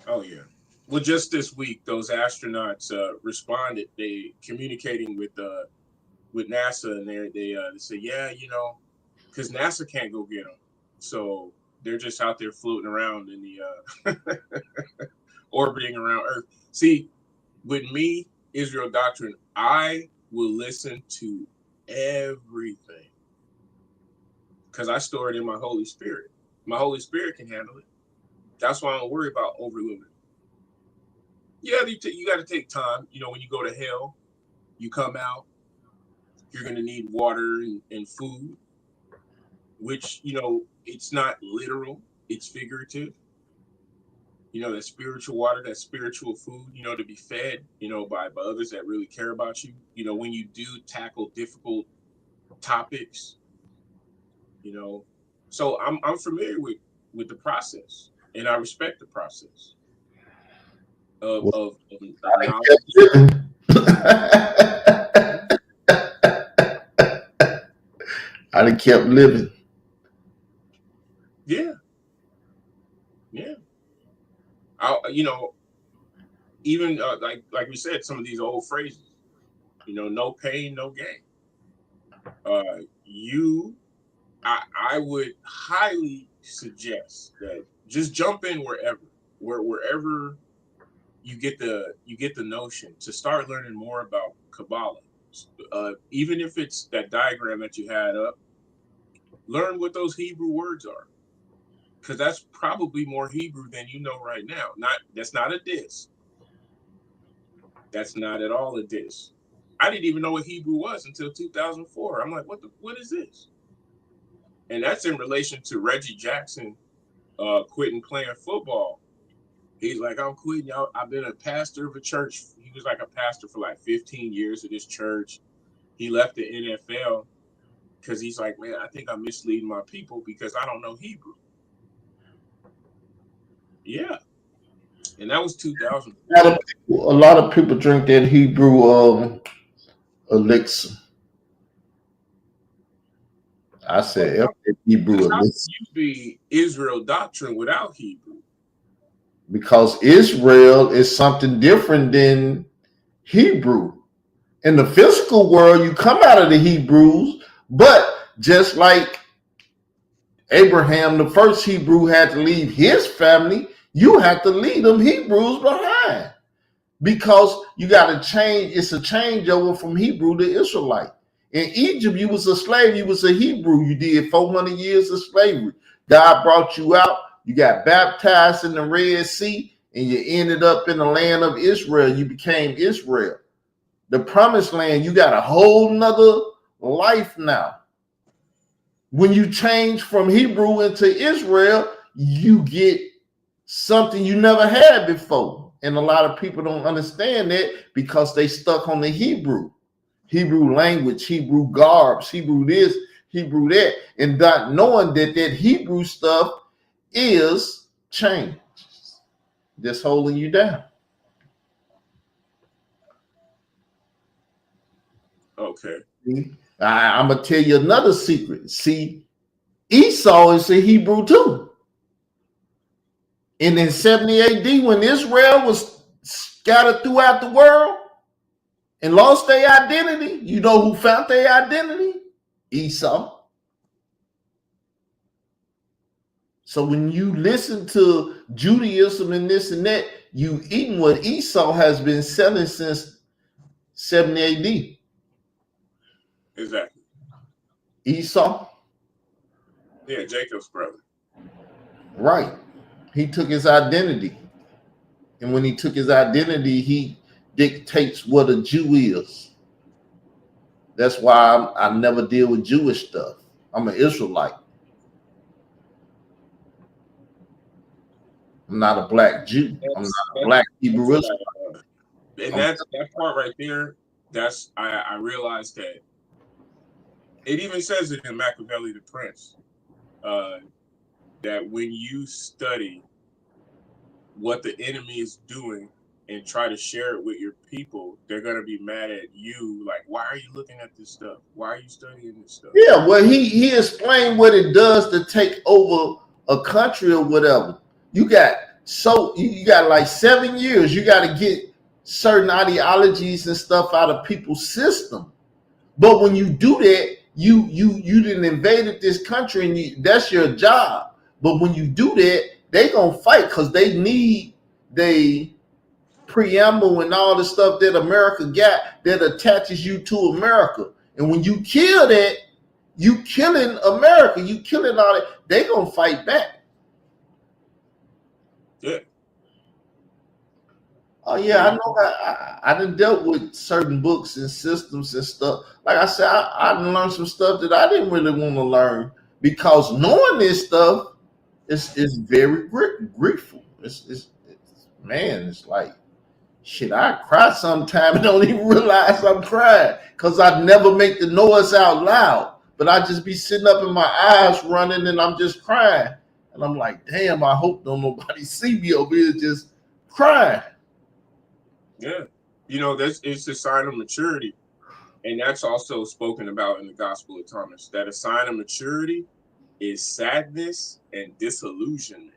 Oh yeah. Well, just this week, those astronauts responded. They communicating with NASA, and they said, yeah, because NASA can't go get them, so they're just out there floating around in the orbiting around Earth. See, with me, Israel Doctrine, I will listen to everything because I store it in my Holy Spirit. My Holy Spirit can handle it. That's why I don't worry about overloading. Yeah, you got to take time. When you go to hell, you come out, you're going to need water and food, which, it's not literal, it's figurative. That spiritual water, that spiritual food, to be fed, by others that really care about you. When you do tackle difficult topics, so I'm familiar with the process, and I respect the process of knowledge. I done kept living. Yeah. Even like we said, some of these old phrases, no pain, no gain. I would highly suggest that just jump in wherever you get the notion to start learning more about Kabbalah. Even if it's that diagram that you had up, learn what those Hebrew words are, because that's probably more Hebrew than you know right now. That's not a diss. That's not at all a diss. I didn't even know what Hebrew was until 2004. I'm like, what is this? And that's in relation to Reggie Jackson quitting playing football. He's like, I'm quitting, y'all. I've been a pastor of a church. He was like a pastor for like 15 years at this church. He left the NFL because he's like, man, I think I'm misleading my people because I don't know Hebrew. Yeah. And that was 2000. A lot of people drink that Hebrew elixir. I said Hebrew How elixir. can you be Israel Doctrine without Hebrew? Because Israel is something different than Hebrew. In the physical world, you come out of the Hebrews, but just like Abraham, the first Hebrew, had to leave his family, you have to leave them Hebrews behind. Because you got to change, it's a changeover from Hebrew to Israelite. In Egypt, you was a slave, you was a Hebrew. You did 400 years of slavery. God brought you out, you got baptized in the Red Sea, and you ended up in the land of Israel. You became Israel. The promised land, you got a whole nother life now. When you change from Hebrew into Israel, you get something you never had before. And a lot of people don't understand that because they stuck on the Hebrew language, Hebrew garbs, Hebrew this, Hebrew that, and not knowing that Hebrew stuff is change that's holding you down. Okay. I'm going to tell you another secret. See, Esau is a Hebrew too. And in 70 AD, when Israel was scattered throughout the world and lost their identity, you know who found their identity? Esau. So when you listen to Judaism and this and that, you eating what Esau has been selling since 70 AD. Exactly. Esau? Yeah, Jacob's brother. Right. He took his identity. And when he took his identity, he dictates what a Jew is. That's why I never deal with Jewish stuff. I'm an Israelite. I'm not a black Jew. I'm not a black Hebrew Israelite. And that part right there, I realized that It even says it in Machiavelli the Prince, that when you study what the enemy is doing and try to share it with your people, they're gonna be mad at you. Like, why are you looking at this stuff? Why are you studying this stuff? Yeah, well, he explained what it does to take over a country or whatever. You got you got like 7 years. You got to get certain ideologies and stuff out of people's system. But when you do that, you didn't invaded this country, and that's your job. But when you do that, they gonna fight because they need they preamble and all the stuff that America got that attaches you to America. And when you kill that, you killing America, you killing all that. They gonna fight back. Yeah. Oh yeah, I know. I done dealt with certain books and systems and stuff. Like I said, I learned some stuff that I didn't really want to learn because knowing this stuff is very grateful. It's man, it's like shit. I cry sometime and don't even realize I'm crying because I never make the noise out loud. But I just be sitting up and my eyes running and I'm just crying. And I'm like, damn, I hope don't nobody see me over here just crying. Yeah. It's a sign of maturity. And that's also spoken about in the Gospel of Thomas, that a sign of maturity is sadness and disillusionment.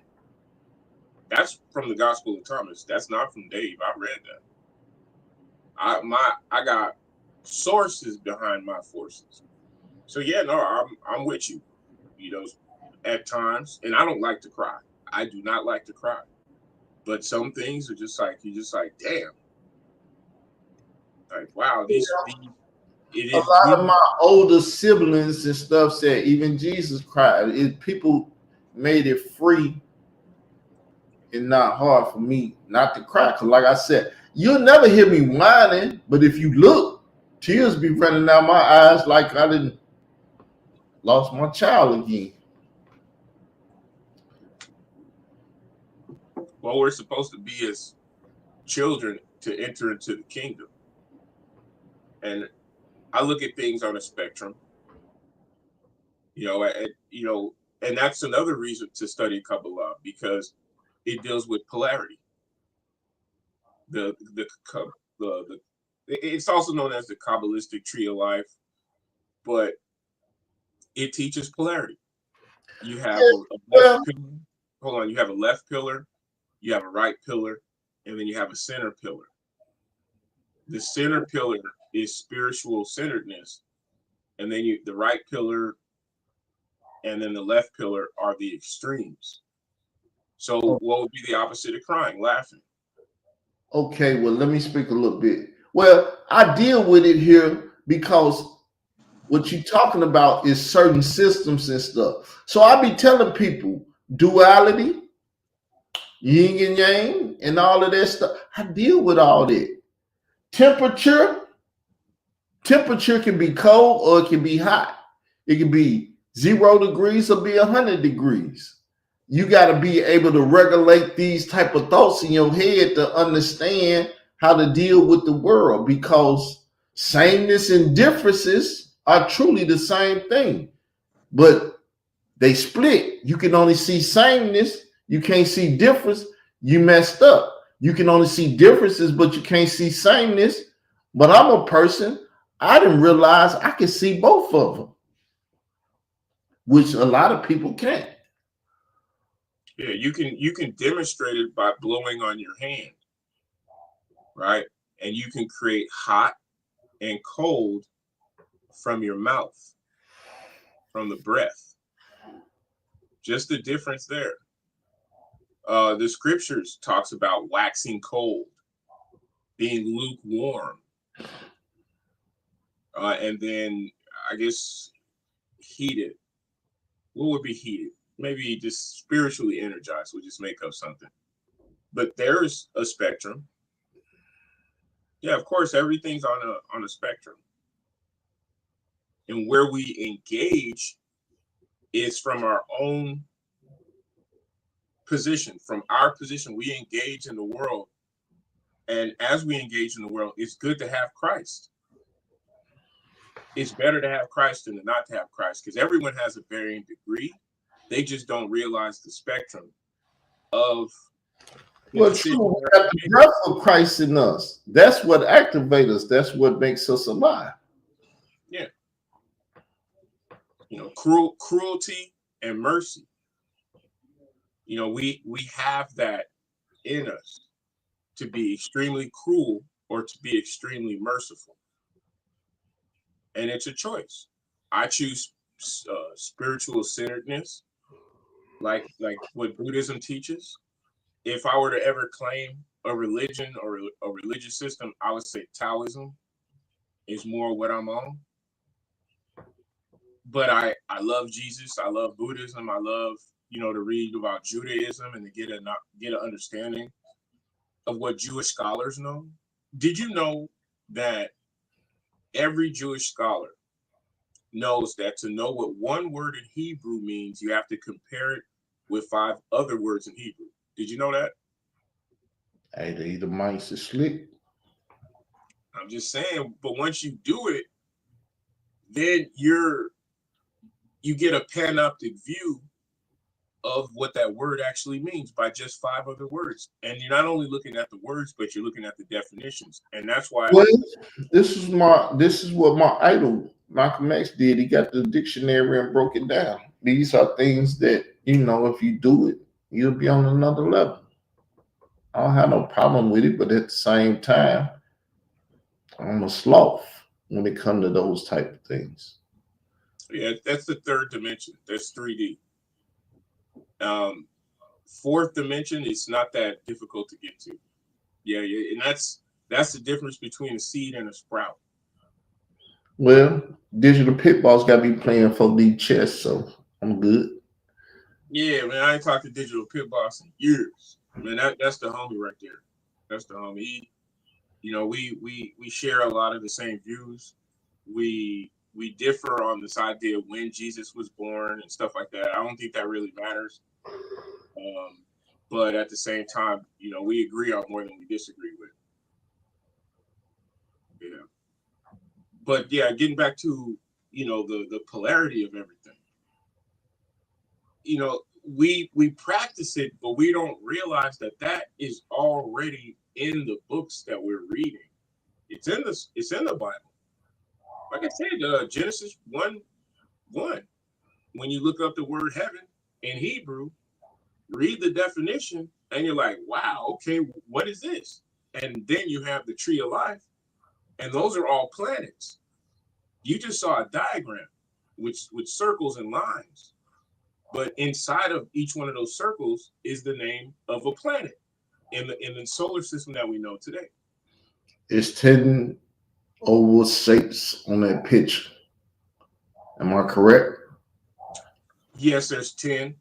That's from the Gospel of Thomas. That's not from Dave. I read that. I got sources behind my forces. So yeah, no, I'm with you. At times, and I don't like to cry. I do not like to cry. But some things are just like you're just like, damn. Like, wow, it A is lot of good. my older siblings and stuff said even Jesus cried. People made it free and not hard for me not to cry. Cause like I said, you'll never hear me whining, but if you look, tears be running down my eyes like I didn't lost my child again. Well, we're supposed to be as children to enter into the kingdom. And I look at things on a spectrum, and that's another reason to study Kabbalah, because it deals with polarity. The it's also known as the Kabbalistic tree of life, but it teaches polarity. You have a Well, left pillar. Hold on, you have a left pillar, you have a right pillar, and then you have a center pillar. The center pillar is spiritual centeredness, and then the right pillar and then the left pillar are the extremes. So what would be the opposite of crying? Laughing. okay, well, let me speak a little bit. Well, I deal with it here because what you're talking about is certain systems and stuff. So I be telling people duality, yin and yang, and all of that stuff. I deal with all that. Temperature, temperature can be cold or it can be hot. It can be 0 degrees or be 100 degrees. You got to be able to regulate these type of thoughts in your head to understand how to deal with the world, because sameness and differences are truly the same thing, but they split. You can only see sameness, you can't see difference. You messed up. You can only see differences, but you can't see sameness. But I'm a person, I didn't realize I could see both of them, which a lot of people can't. Yeah, you can demonstrate it by blowing on your hand, right? And you can create hot and cold from your mouth, from the breath. Just the difference there. The scriptures talks about waxing cold, being lukewarm, and then I guess heated. What would be heated? Maybe just spiritually energized. We'll just make up something. But there's a spectrum. Yeah, of course, everything's on a spectrum. And where we engage is from our own position. From our position, we engage in the world. And as we engage in the world, it's good to have Christ. it's better to have Christ than to not to have Christ, because everyone has a varying degree. They just don't realize the spectrum of the Well, decision true. We they're got the making. breath of Christ in us. That's what activates us. That's what makes us alive. Yeah, cruelty and mercy. We have that in us to be extremely cruel or to be extremely merciful, and it's a choice. I choose spiritual centeredness, like what Buddhism teaches. If I were to ever claim a religion or a religious system, I would say Taoism is more what I'm on. But I love Jesus. I love Buddhism. I love to read about Judaism and to get an understanding of what Jewish scholars know. Did you know that every Jewish scholar knows that to know what one word in Hebrew means, you have to compare it with 5 other words in Hebrew? Did you know that? Hey, the Edomites is slick. I'm just saying, but once you do it, then you get a panoptic view of what that word actually means by just 5 other words. And you're not only looking at the words, but you're looking at the definitions. And that's why. Well, this is what my idol Malcolm X did. He got the dictionary and broke it down. These are things that if you do it, you'll be on another level. I don't have no problem with it, but at the same time, I'm a sloth when it comes to those type of things. Yeah, that's the 3rd dimension. That's 3D. 4th dimension is not that difficult to get to. Yeah, and that's the difference between a seed and a sprout. Well, digital pit balls got to be playing 4D chess, so I'm good. Yeah, man, I ain't talked to Digital Pit Boss in years. Man, that's the homie right there. That's the homie. We share a lot of the same views. We differ on this idea of when Jesus was born and stuff like that. I don't think that really matters. But at the same time, we agree on more than we disagree with. Yeah. But yeah, getting back to the polarity of everything. We practice it, but we don't realize that is already in the books that we're reading. It's in the Bible. Like I said, Genesis 1:1. When you look up the word heaven in Hebrew, read the definition, and you're like, wow, okay, what is this? And then you have the tree of life, and those are all planets. You just saw a diagram with circles and lines. But inside of each one of those circles is the name of a planet in the solar system that we know today. It's 10 oval shapes on that picture. Am I correct? Yes, there's 10.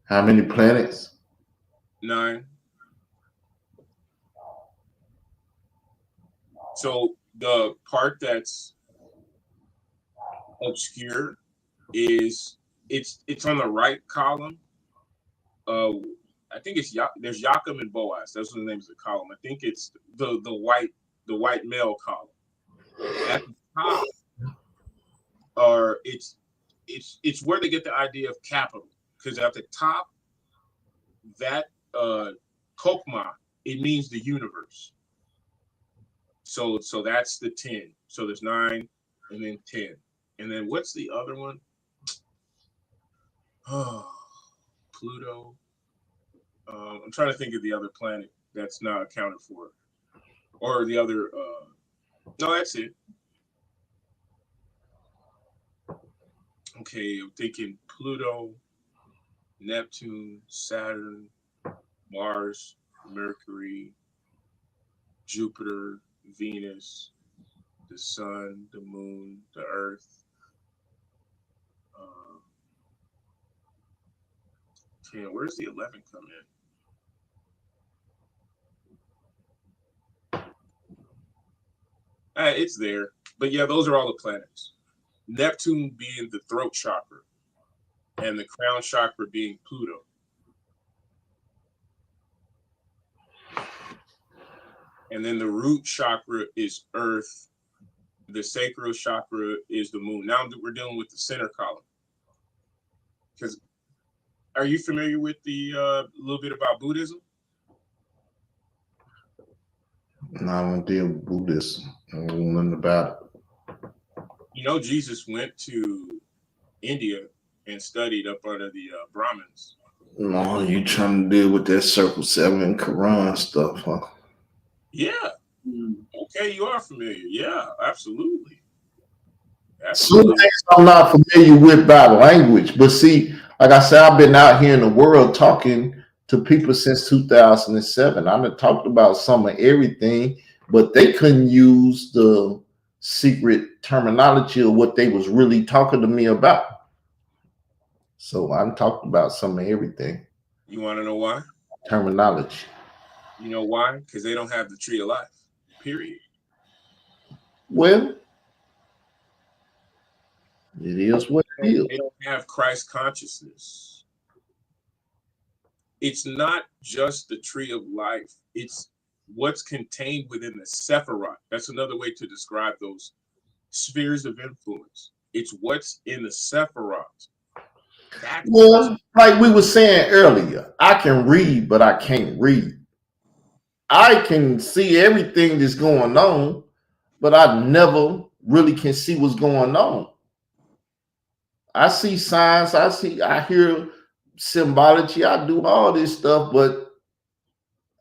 How many planets? 9. So the part that's obscure is it's on the right column. I think there's Yaakov and Boaz. Those are the names of the column. I think it's the white male column. At the top, or it's where they get the idea of capital, because at the top, that Kokma, it means the universe. So that's the 10. So there's 9 and then 10. And then what's the other one? Oh, Pluto. I'm trying to think of the other planet that's not accounted for. Or the other no, that's it. Okay, I'm thinking Pluto, Neptune, Saturn, Mars, Mercury, Jupiter, Venus, the Sun, the Moon, the Earth. Okay, where's the 11 come in? It's there, but yeah, those are all the planets. Neptune being the throat chakra, and the crown chakra being Pluto. And then the root chakra is Earth. the sacral chakra is the moon. Now we're dealing with the center column. Because are you familiar with the little bit about Buddhism? No, I don't deal with Buddhism. I don't know nothing about it. You know, Jesus went to India and studied up under the Brahmins. No, you trying to deal with that Circle 7 Quran stuff, huh? Yeah. Okay, you are familiar. Yeah, absolutely. Some things I'm not familiar with by language, but see, like I said, I've been out here in the world talking to people since 2007. I've talked about some of everything, but they couldn't use the secret terminology of what they was really talking to me about. So I'm talking about some of everything. You want to know why? Terminology. You know why? Because they don't have the tree of life. Period. Well, it is what it is. They don't have Christ consciousness. It's not just the tree of life. It's what's contained within the Sephiroth. That's another way to describe those spheres of influence. It's what's in the Sephiroth. Well, like we were saying earlier, I can read, but I can't read. I can see everything that's going on, but I never really can see what's going on. I see signs, I hear symbology, I do all this stuff, but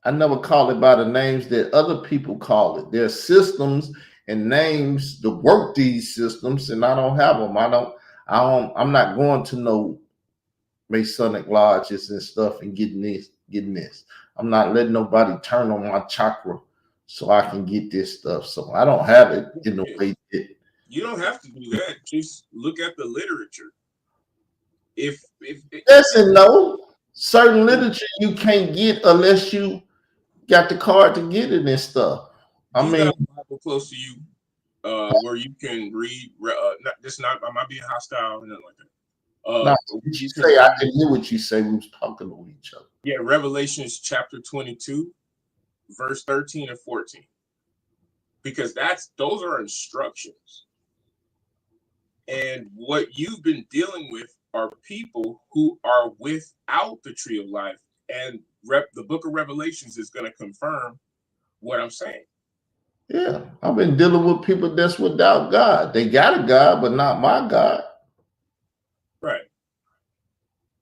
I never call it by the names that other people call it. There are systems and names to work these systems, and I don't have them. I'm not going to no Masonic lodges and stuff and getting this. I'm not letting nobody turn on my chakra so I can get this stuff. So I don't have it in the way that you don't have to do that. Just look at the literature. If yes and no, certain literature you can't get unless you got the card to get it and stuff. I mean, got a Bible close to you where you can read. I might be hostile or nothing like that. You say I didn't hear what you say. We was talking to each other. Yeah, Revelations chapter 22, verse 13 and 14. Because those are instructions. And what you've been dealing with are people who are without the tree of life. And the book of Revelations is going to confirm what I'm saying. Yeah, I've been dealing with people that's without God. They got a God, but not my God. Right.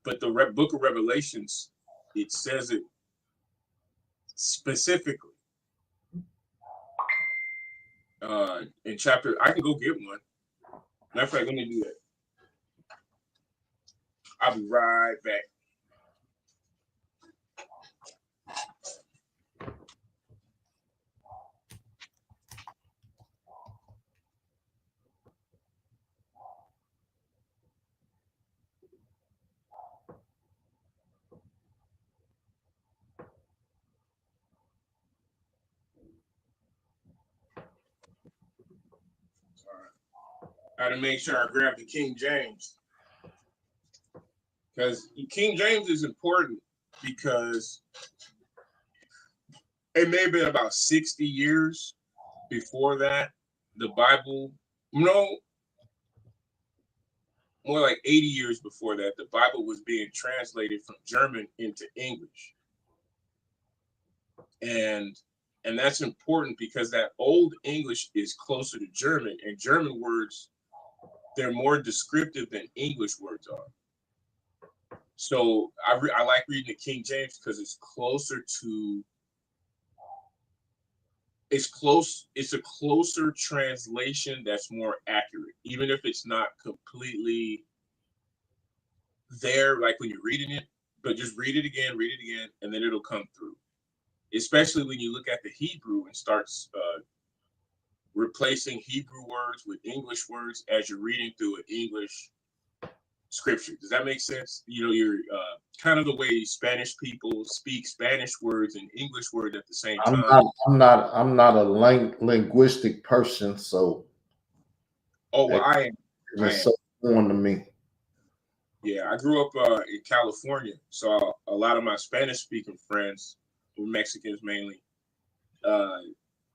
But the book of Revelations, it says it specifically. In chapter, I can go get one. Matter of fact, let me do that. I'll be right back. I had to make sure I grab the King James. Because King James is important because it may have been about 60 years before that. The Bible, more like 80 years before that, the Bible was being translated from German into English. And that's important because that old English is closer to German, and German words, they're more descriptive than English words are. So I like reading the King James because it's closer to, it's a closer translation that's more accurate, even if it's not completely there, like when you're reading it, but just read it again, and then it'll come through. Especially when you look at the Hebrew and starts replacing Hebrew words with English words as you're reading through an English scripture. Does that make sense? You know, you're kind of the way Spanish people speak Spanish words and English words at the same time. I'm not a linguistic person, so. Oh, well, I am. It's so foreign to me. Yeah, I grew up in California, so a lot of my Spanish-speaking friends were Mexicans mainly.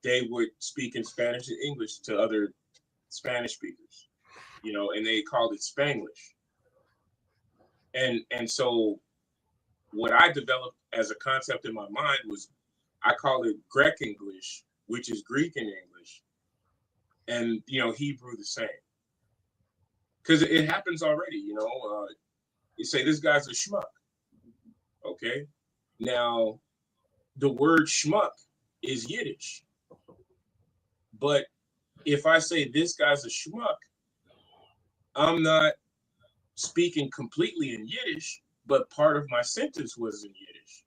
They would speak in Spanish and English to other Spanish speakers, you know, and they called it Spanglish. And so what I developed as a concept in my mind was I call it Grek English, which is Greek in English, and you know, Hebrew the same. Because it happens already, you know. You say this guy's a schmuck. Okay. Now the word schmuck is Yiddish. But if I say this guy's a schmuck, I'm not speaking completely in Yiddish, but part of my sentence was in Yiddish.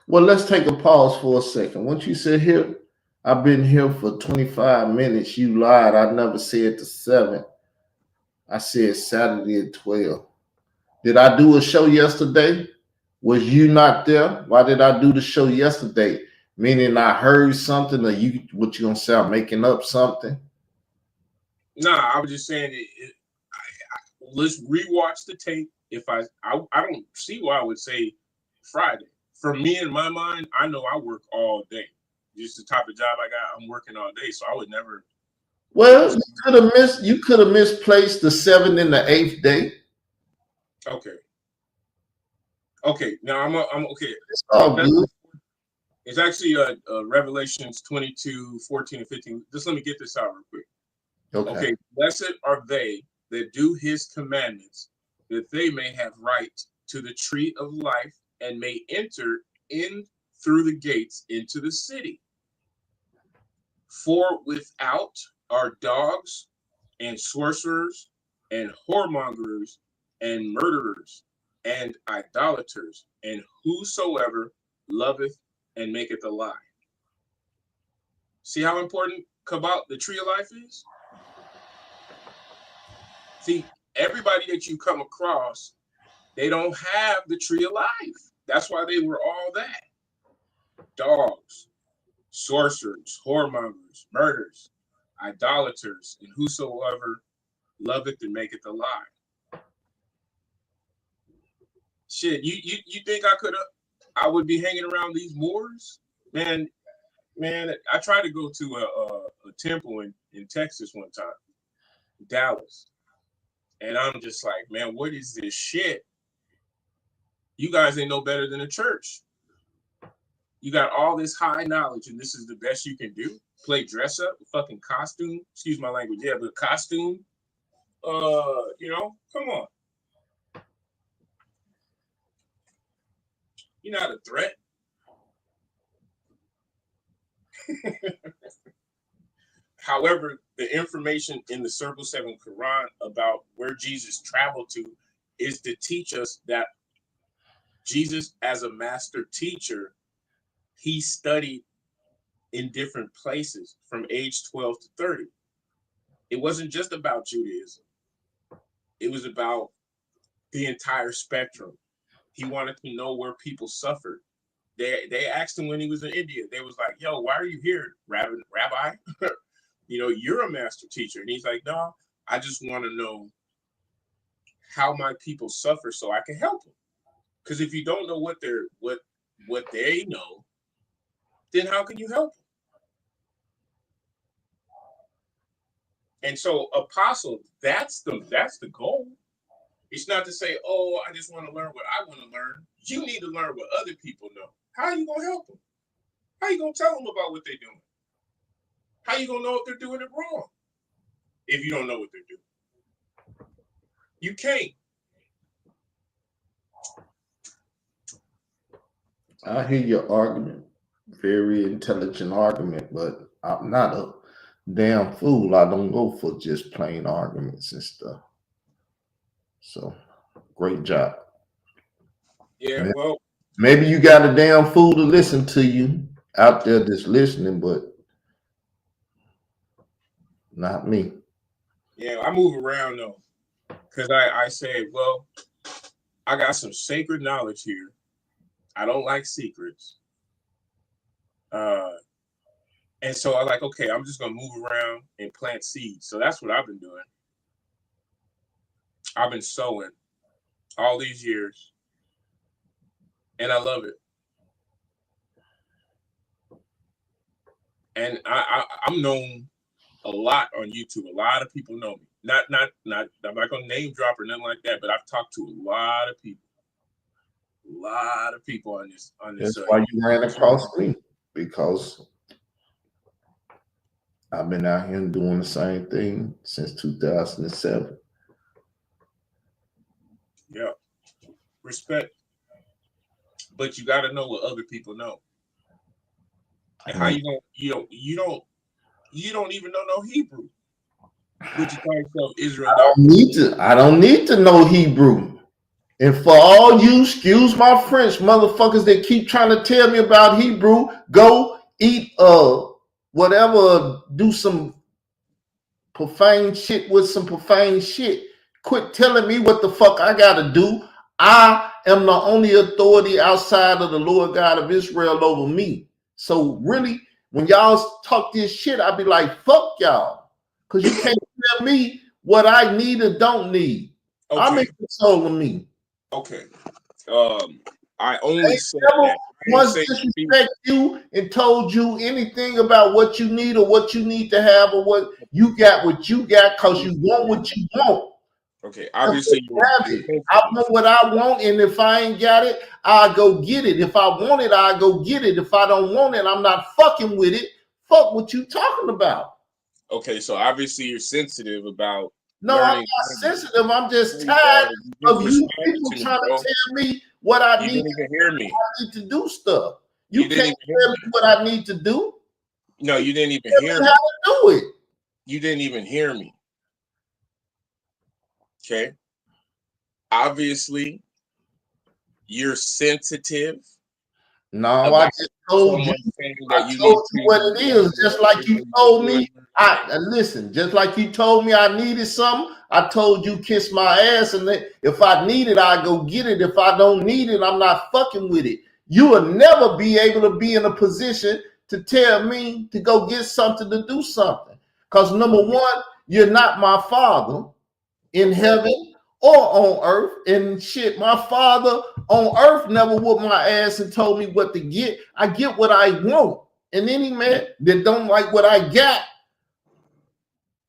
Well, let's take a pause for a second. Once you sit here, I've been here for 25 minutes. You lied. I never said the 7. I said Saturday at 12. Did I do a show yesterday? Was you not there? Why did I do the show yesterday? Meaning I heard something, or you, what you gonna say, I'm making up something? Nah, I was just saying let's rewatch the tape. If I don't see why I would say Friday. For me, in my mind, I know I work all day. Just the type of job I got, I'm working all day, so I would never. Well, you could have misplaced the 7th and the 8th day. Okay. Now I'm okay. It's all good. It's actually Revelations 22, 14, and 15. Just let me get this out real quick. Okay. Blessed are they that do his commandments, that they may have right to the tree of life and may enter in through the gates into the city. For without are dogs and sorcerers and whoremongers and murderers and idolaters and whosoever loveth and maketh a lie. See how important Kabbalah, the tree of life, is? See, everybody that you come across, they don't have the tree of life. That's why they were all that. Dogs, sorcerers, whoremongers, murderers, idolaters, and whosoever loveth and maketh a lie. Shit, you think I would be hanging around these Moors? Man, I tried to go to a temple in Texas one time, Dallas. And I'm just like, man, what is this shit? You guys ain't no better than a church. You got all this high knowledge, and this is the best you can do? Play dress up, fucking costume. Excuse my language, yeah, but costume. You know, come on. You're not a threat. However, the information in the Circle 7 Quran about where Jesus traveled to is to teach us that Jesus, as a master teacher, he studied in different places from age 12 to 30. It wasn't just about Judaism. It was about the entire spectrum. He wanted to know where people suffered. They asked him when he was in India. They was like, yo, why are you here, Rabbi? You know, you're a master teacher. And he's like, no, I just want to know how my people suffer so I can help them. Because if you don't know what they know, then how can you help them? And so, apostle, that's the goal. It's not to say, oh, I just want to learn what I want to learn. You need to learn what other people know. How are you going to help them? How are you going to tell them about what they're doing? How are you going to know if they're doing it wrong if you don't know what they're doing? You can't. I hear your argument. Very intelligent argument, but I'm not a damn fool. I don't go for just plain arguments and stuff. So, great job. Yeah, well, maybe you got a damn fool to listen to you out there just listening, but not me. Yeah, I move around though, because I say, well, I got some sacred knowledge here. I don't like secrets. And so I'm like, okay, I'm just gonna move around and plant seeds. So that's what I've been doing. I've been sowing all these years, and I love it. And I'm known a lot on YouTube. A lot of people know me. Not. I'm not gonna name drop or nothing like that. But I've talked to a lot of people. A lot of people on this. That's why you ran across me, because I've been out here doing the same thing since 2007. Yeah, respect. But you got to know what other people know. And how you don't even know no Hebrew. But you call yourself Israel. I don't need to know Hebrew. And for all you, excuse my French, motherfuckers that keep trying to tell me about Hebrew, go eat whatever, do some profane shit with some profane shit. Quit telling me what the fuck I gotta do. I am the only authority outside of the Lord God of Israel over me. So really, when y'all talk this shit, I be like, fuck y'all. Because you can't tell me what I need or don't need. Okay. I'm in control of me. Okay. I only said that. Once disrespect you and told you anything about what you need or what you need to have or what you got because you want what you want. Okay, obviously I want what I want, and if I ain't got it, I'll go get it. If I want it, I'll go get it. If I don't want it, I'm not fucking with it. Fuck what you talking about. Okay, so obviously you're sensitive about. No, I'm not sensitive. I'm just tired of you people trying to tell me what I need. You didn't even hear me. I need to do stuff. You can't tell me what I need to do. No, you didn't even hear me. How to do it? You didn't even hear me. Okay. Obviously, you're sensitive. No, I just told you. I told you what it is. Just like you told me. Listen. Just like you told me I needed something. I told you kiss my ass, and if I need it, I go get it. If I don't need it, I'm not fucking with it. You will never be able to be in a position to tell me to go get something to do something. Because number one, you're not my father in heaven or on earth. And shit, my father on earth never whooped my ass and told me what to get. I get what I want. And any man that don't like what I got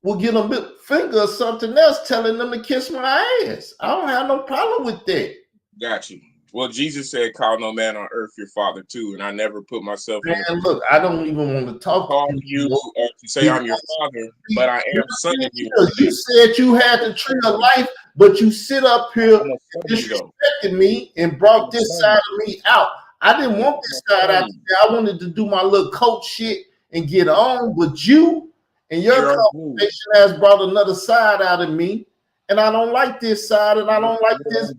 will get a big finger or something else telling them to kiss my ass. I don't have no problem with that. Got you. Well, Jesus said, call no man on earth your father too. And I never put myself in. Look, I don't even want to talk to you or to say I'm your father, but I am son of you. You said you had the tree of life, but you sit up here disrespecting me and brought this side of me out. I didn't want this side out there. I wanted to do my little coach shit and get on, but you and your conversation has brought another side out of me, and I don't like this side, and I don't like this.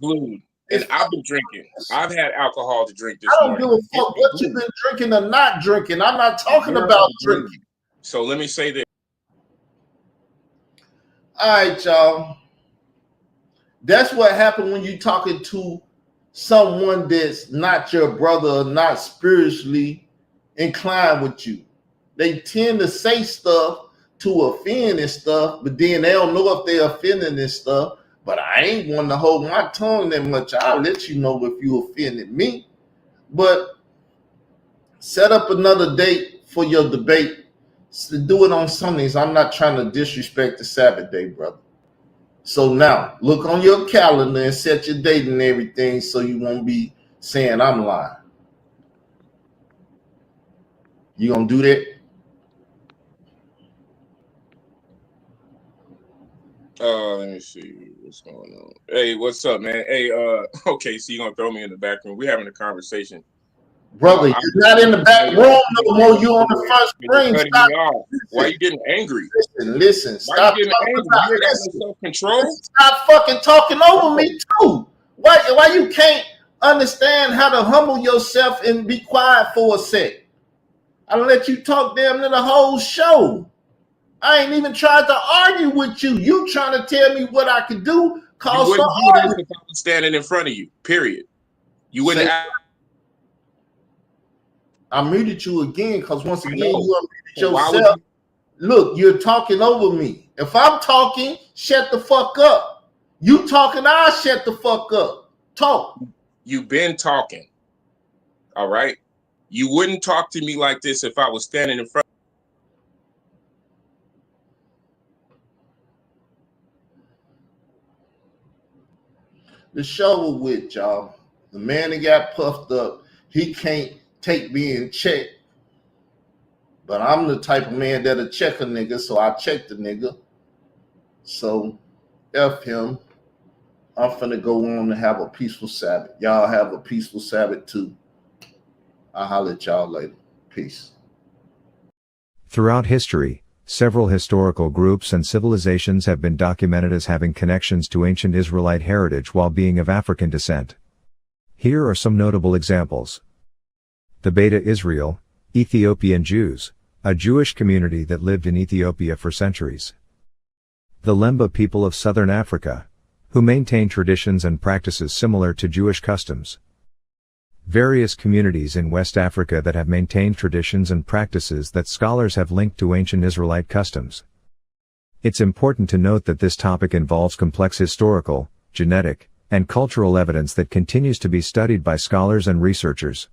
And I've been drinking. I've had alcohol to drink this morning. I don't give a fuck what you've been drinking or not drinking. I'm not talking about drinking. So let me say this. All right, y'all. That's what happened when you're talking to someone that's not your brother or not spiritually inclined with you. They tend to say stuff to offend and stuff, but then they don't know if they're offending and stuff. But I ain't wanting to hold my tongue that much. I'll let you know if you offended me. But set up another date for your debate. Do it on Sundays. I'm not trying to disrespect the Sabbath day, brother. So now, look on your calendar and set your date and everything so you won't be saying I'm lying. You gonna do that? Let me see what's going on. Hey, what's up, man? Hey, okay, so you're gonna throw me in the back room. We're having a conversation. Brother, you're not in the back room no more. You're on the front screen. Stop. Why are you getting angry? Listen. Stop getting angry. You got no self-control. Stop fucking talking over me too. Why you can't understand how to humble yourself and be quiet for a sec? I let you talk damn near the whole show. I ain't even tried to argue with you. You trying to tell me what I could do? You wouldn't do this if I was standing in front of you. Period. You wouldn't. I muted you again because once again you unmuted yourself. Look, you're talking over me. If I'm talking, shut the fuck up. You talking, I'll shut the fuck up. Talk. You've been talking. All right. You wouldn't talk to me like this if I was standing in front. The show with y'all. The man that got puffed up, he can't take me in check. But I'm the type of man that'll check a nigga, so I check the nigga. So F him. I'm finna go on and have a peaceful Sabbath. Y'all have a peaceful Sabbath too. I'll holler at y'all later. Peace. Throughout history, several historical groups and civilizations have been documented as having connections to ancient Israelite heritage while being of African descent. Here are some notable examples. The Beta Israel, Ethiopian Jews, a Jewish community that lived in Ethiopia for centuries. The Lemba people of southern Africa, who maintain traditions and practices similar to Jewish customs. Various communities in West Africa that have maintained traditions and practices that scholars have linked to ancient Israelite customs. It's important to note that this topic involves complex historical, genetic, and cultural evidence that continues to be studied by scholars and researchers.